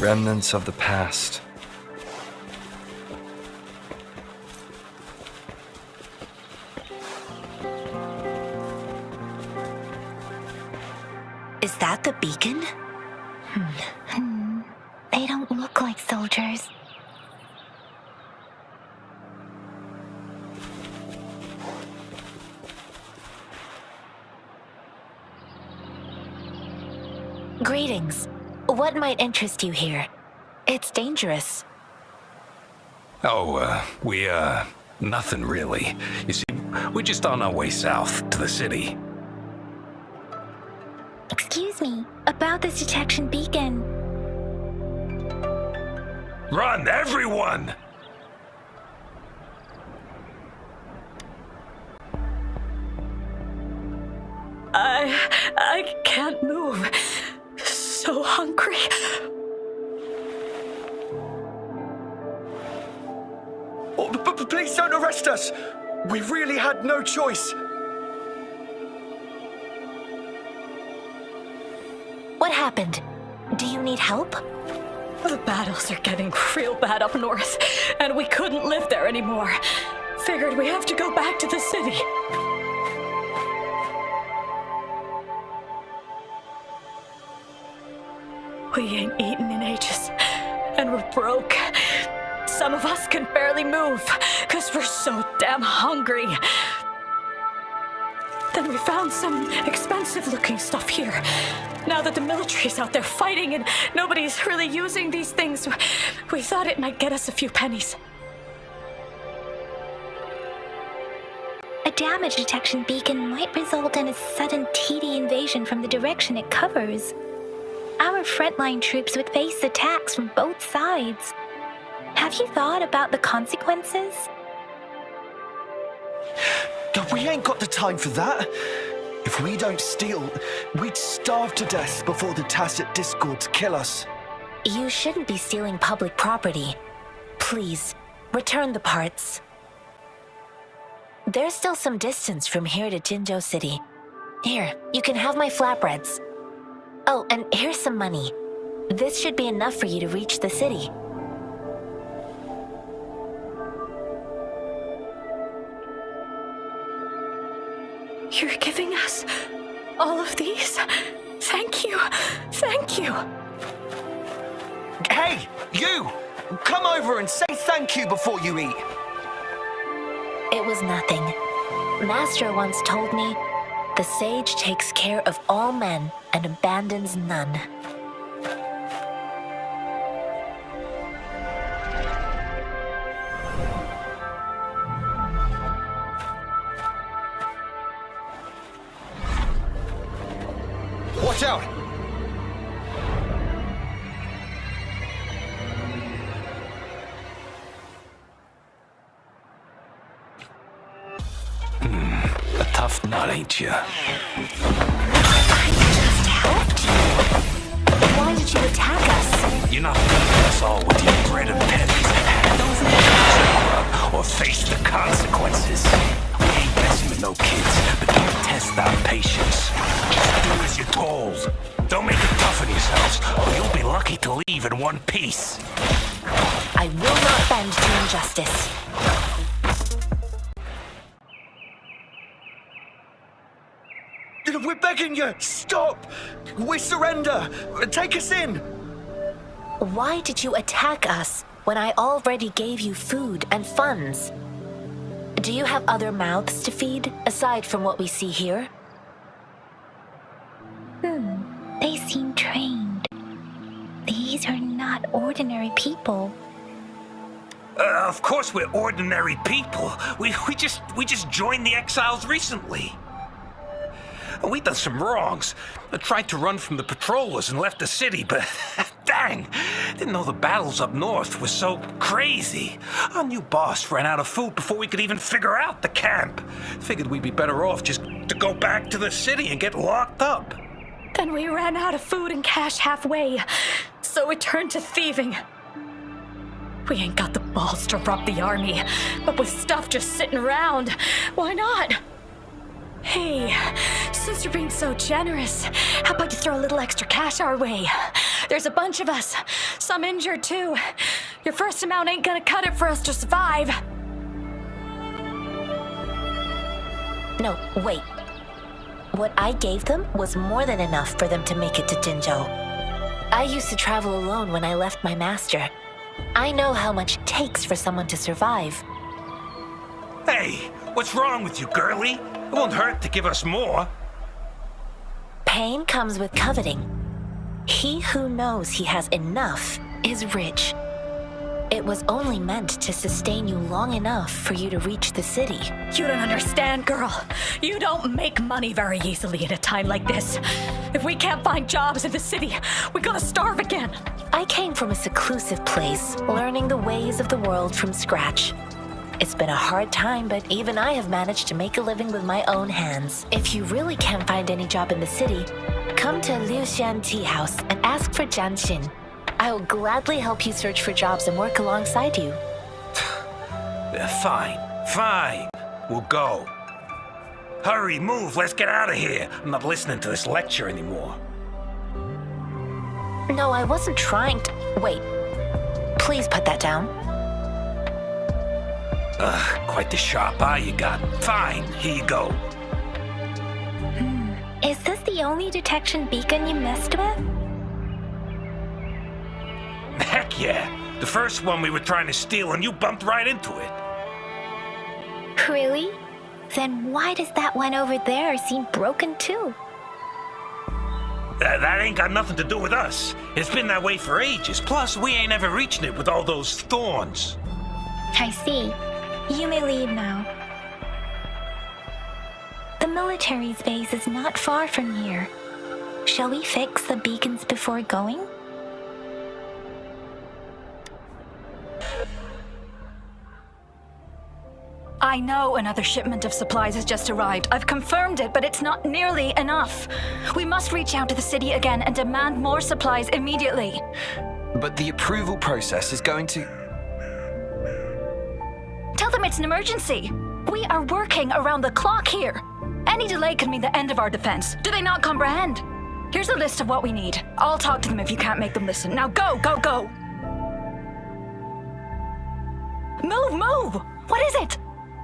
Remnants of the past. Is that the beacon? They don't look like soldiers. Greetings. What might interest you here? It's dangerous. Nothing really. You see, we're just on our way south to the city. Excuse me, about this detection beacon. Run, everyone! I can't move. So hungry. Please don't arrest us! We really had no choice. What happened? Do you need help? The battles are getting real bad up north, and we couldn't live there anymore. Figured we have to go back to the city. We ain't eaten in ages, and we're broke. Some of us can barely move, because we're so damn hungry. Then we found some expensive-looking stuff here. Now that the military's out there fighting and nobody's really using these things, we thought it might get us a few pennies. A damage detection beacon might result in a sudden TD invasion from the direction it covers. Our frontline troops would face attacks from both sides. Have you thought about the consequences? We ain't got the time for that. If we don't steal, we'd starve to death before the Tacit Discords kill us. You shouldn't be stealing public property. Please, return the parts. There's still some distance from here to Jinzhou City. Here, you can have my flatbreads. Oh, and here's some money. This should be enough for you to reach the city. You're giving us all of these? Thank you. Thank you. Hey, you! Come over and say thank you before you eat. It was nothing. Master once told me, the sage takes care of all men and abandons none. Watch out! A tough nut, ain't you? I just helped you. Why did you attack us? You're not leaving us all with your bread and pennies. Handle the or face the consequences. We ain't messing with no kids, but don't test our patience. Just do as you're told. Don't make it tough on yourselves, or you'll be lucky to leave in one piece. I will not bend to injustice. We're begging you! Stop! We surrender! Take us in! Why did you attack us when I already gave you food and funds? Do you have other mouths to feed, aside from what we see here? They seem trained. These are not ordinary people. Of course we're ordinary people. We just joined the exiles recently. We done some wrongs. I tried to run from the patrollers and left the city, but dang, didn't know the battles up north were so crazy. Our new boss ran out of food before we could even figure out the camp. Figured we'd be better off just to go back to the city and get locked up. Then we ran out of food and cash halfway, so we turned to thieving. We ain't got the balls to rob the army, but with stuff just sitting around, why not? Hey, since you're being so generous, how about you throw a little extra cash our way? There's a bunch of us, some injured too. Your first amount ain't gonna cut it for us to survive. No, wait. What I gave them was more than enough for them to make it to Jinzhou. I used to travel alone when I left my master. I know how much it takes for someone to survive. Hey, what's wrong with you, girlie? It won't hurt to give us more. Pain comes with coveting. He who knows he has enough is rich. It was only meant to sustain you long enough for you to reach the city. You don't understand, girl. You don't make money very easily in a time like this. If we can't find jobs in the city, we're gonna starve again. I came from a seclusive place, learning the ways of the world from scratch. It's been a hard time, but even I have managed to make a living with my own hands. If you really can't find any job in the city, come to Liu Xian Tea House and ask for Jian Xin. I will gladly help you search for jobs and work alongside you. Fine. We'll go. Hurry, move, let's get out of here. I'm not listening to this lecture anymore. No, I wasn't trying to... Wait. Please put that down. Quite the sharp eye you got. Fine, here you go. Is this the only detection beacon you messed with? Heck yeah. The first one we were trying to steal and you bumped right into it. Really? Then why does that one over there seem broken too? That ain't got nothing to do with us. It's been that way for ages. Plus, we ain't ever reaching it with all those thorns. I see. You may leave now. The military's base is not far from here. Shall we fix the beacons before going? I know another shipment of supplies has just arrived. I've confirmed it, but it's not nearly enough. We must reach out to the city again and demand more supplies immediately. But the approval process is going to... Tell them it's an emergency. We are working around the clock here. Any delay could mean the end of our defense. Do they not comprehend? Here's a list of what we need. I'll talk to them if you can't make them listen. Now go, go, go! Move, move! What is it?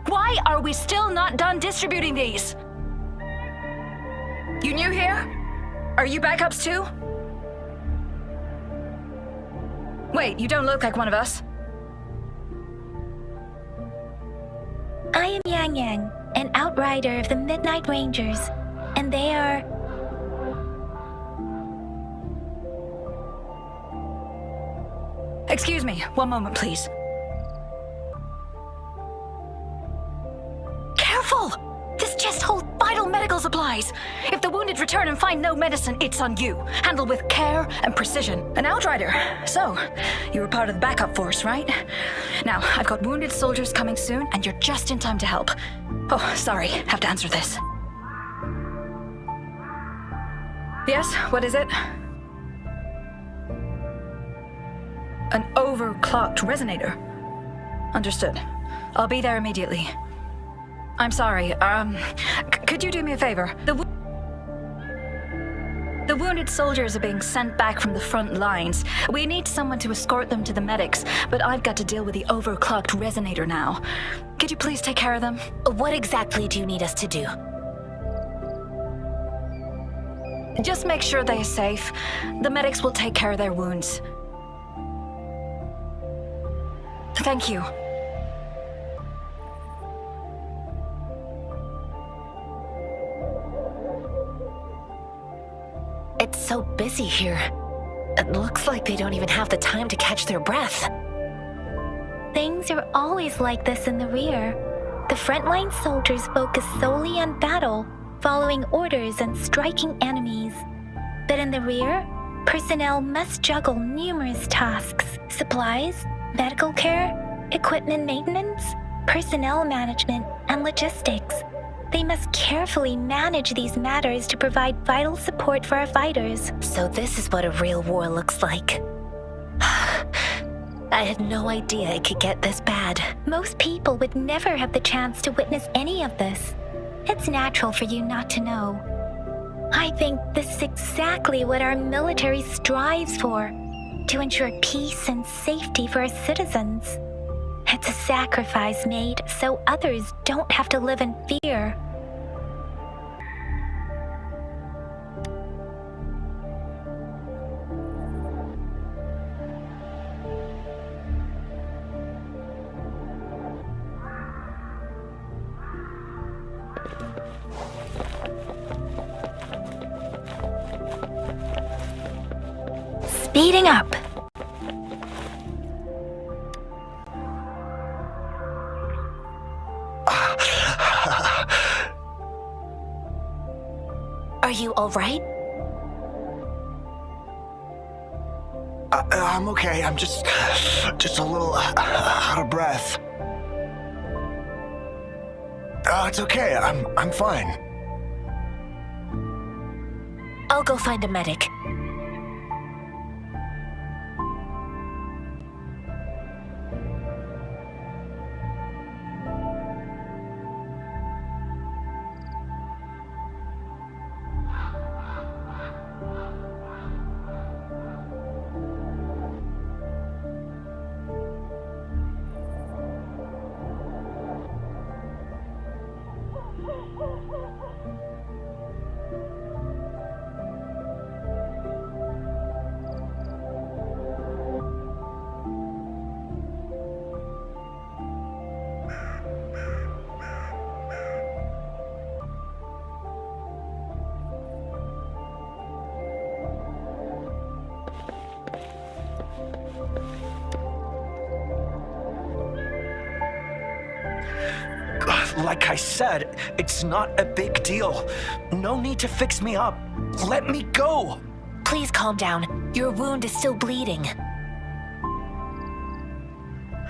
Why are we still not done distributing these? You new here? Are you backups too? Wait, you don't look like one of us. I am Yang Yang, an outrider of the Midnight Rangers, and they are... Excuse me, one moment, please. Careful! This chest holds vital medical supplies. If the wounded return and find no medicine, it's on you. Handle with care and precision. An outrider. So, you were part of the backup force, right? Now, I've got wounded soldiers coming soon, and you're just in time to help. Oh, sorry, have to answer this. Yes, what is it? An overclocked resonator. Understood. I'll be there immediately. I'm sorry, could you do me a favor? The wounded soldiers are being sent back from the front lines. We need someone to escort them to the medics, but I've got to deal with the overclocked resonator now. Could you please take care of them? What exactly do you need us to do? Just make sure they are safe. The medics will take care of their wounds. Thank you. It's so busy here. It looks like they don't even have the time to catch their breath. Things are always like this in the rear. The frontline soldiers focus solely on battle, following orders and striking enemies. But in the rear, personnel must juggle numerous tasks: supplies, medical care, equipment maintenance, personnel management, and logistics. They must carefully manage these matters to provide vital support for our fighters. So this is what a real war looks like. I had no idea it could get this bad. Most people would never have the chance to witness any of this. It's natural for you not to know. I think this is exactly what our military strives for, to ensure peace and safety for our citizens. It's a sacrifice made so others don't have to live in fear. Speeding up. Are you all right? I'm okay. I'm just a little out of breath. It's okay. I'm fine. I'll go find a medic. Like I said, it's not a big deal. No need to fix me up. Let me go. Please calm down. Your wound is still bleeding.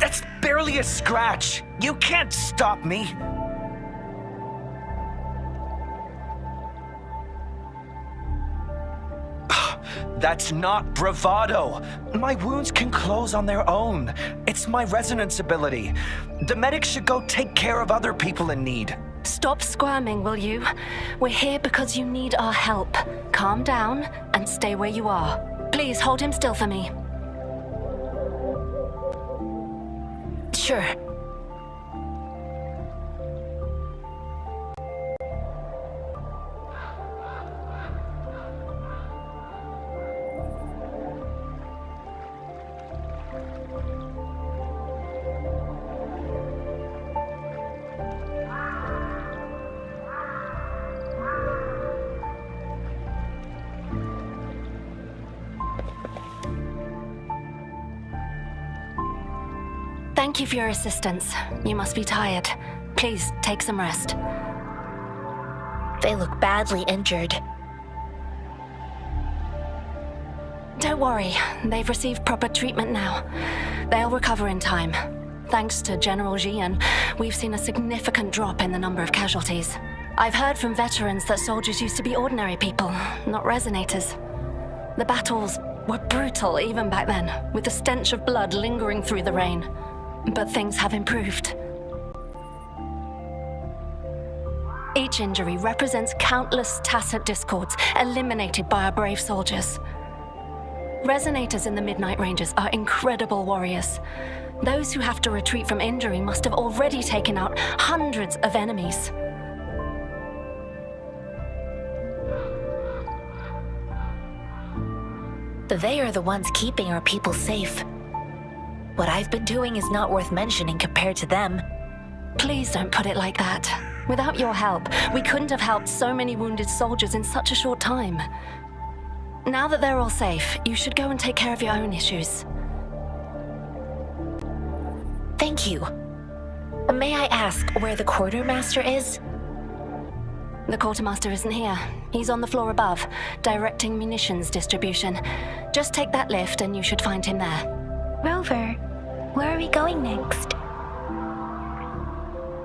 That's barely a scratch. You can't stop me. That's not bravado. My wounds can close on their own. It's my resonance ability. The medics should go take care of other people in need. Stop squirming, will you? We're here because you need our help. Calm down and stay where you are. Please hold him still for me. Sure. Thank you for your assistance. You must be tired. Please take some rest. They look badly injured. Don't worry, they've received proper treatment now. They'll recover in time. Thanks to General Jian, we've seen a significant drop in the number of casualties. I've heard from veterans that soldiers used to be ordinary people, not resonators. The battles were brutal even back then, with the stench of blood lingering through the rain. But things have improved. Each injury represents countless tacit discords eliminated by our brave soldiers. Resonators in the Midnight Ranges are incredible warriors. Those who have to retreat from injury must have already taken out hundreds of enemies. They are the ones keeping our people safe. What I've been doing is not worth mentioning compared to them. Please don't put it like that. Without your help, we couldn't have helped so many wounded soldiers in such a short time. Now that they're all safe, you should go and take care of your own issues. Thank you. May I ask where the quartermaster is? The quartermaster isn't here. He's on the floor above, directing munitions distribution. Just take that lift and you should find him there. Rover, where are we going next?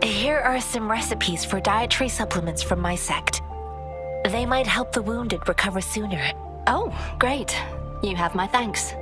Here are some recipes for dietary supplements from my sect. They might help the wounded recover sooner. Oh, great. You have my thanks.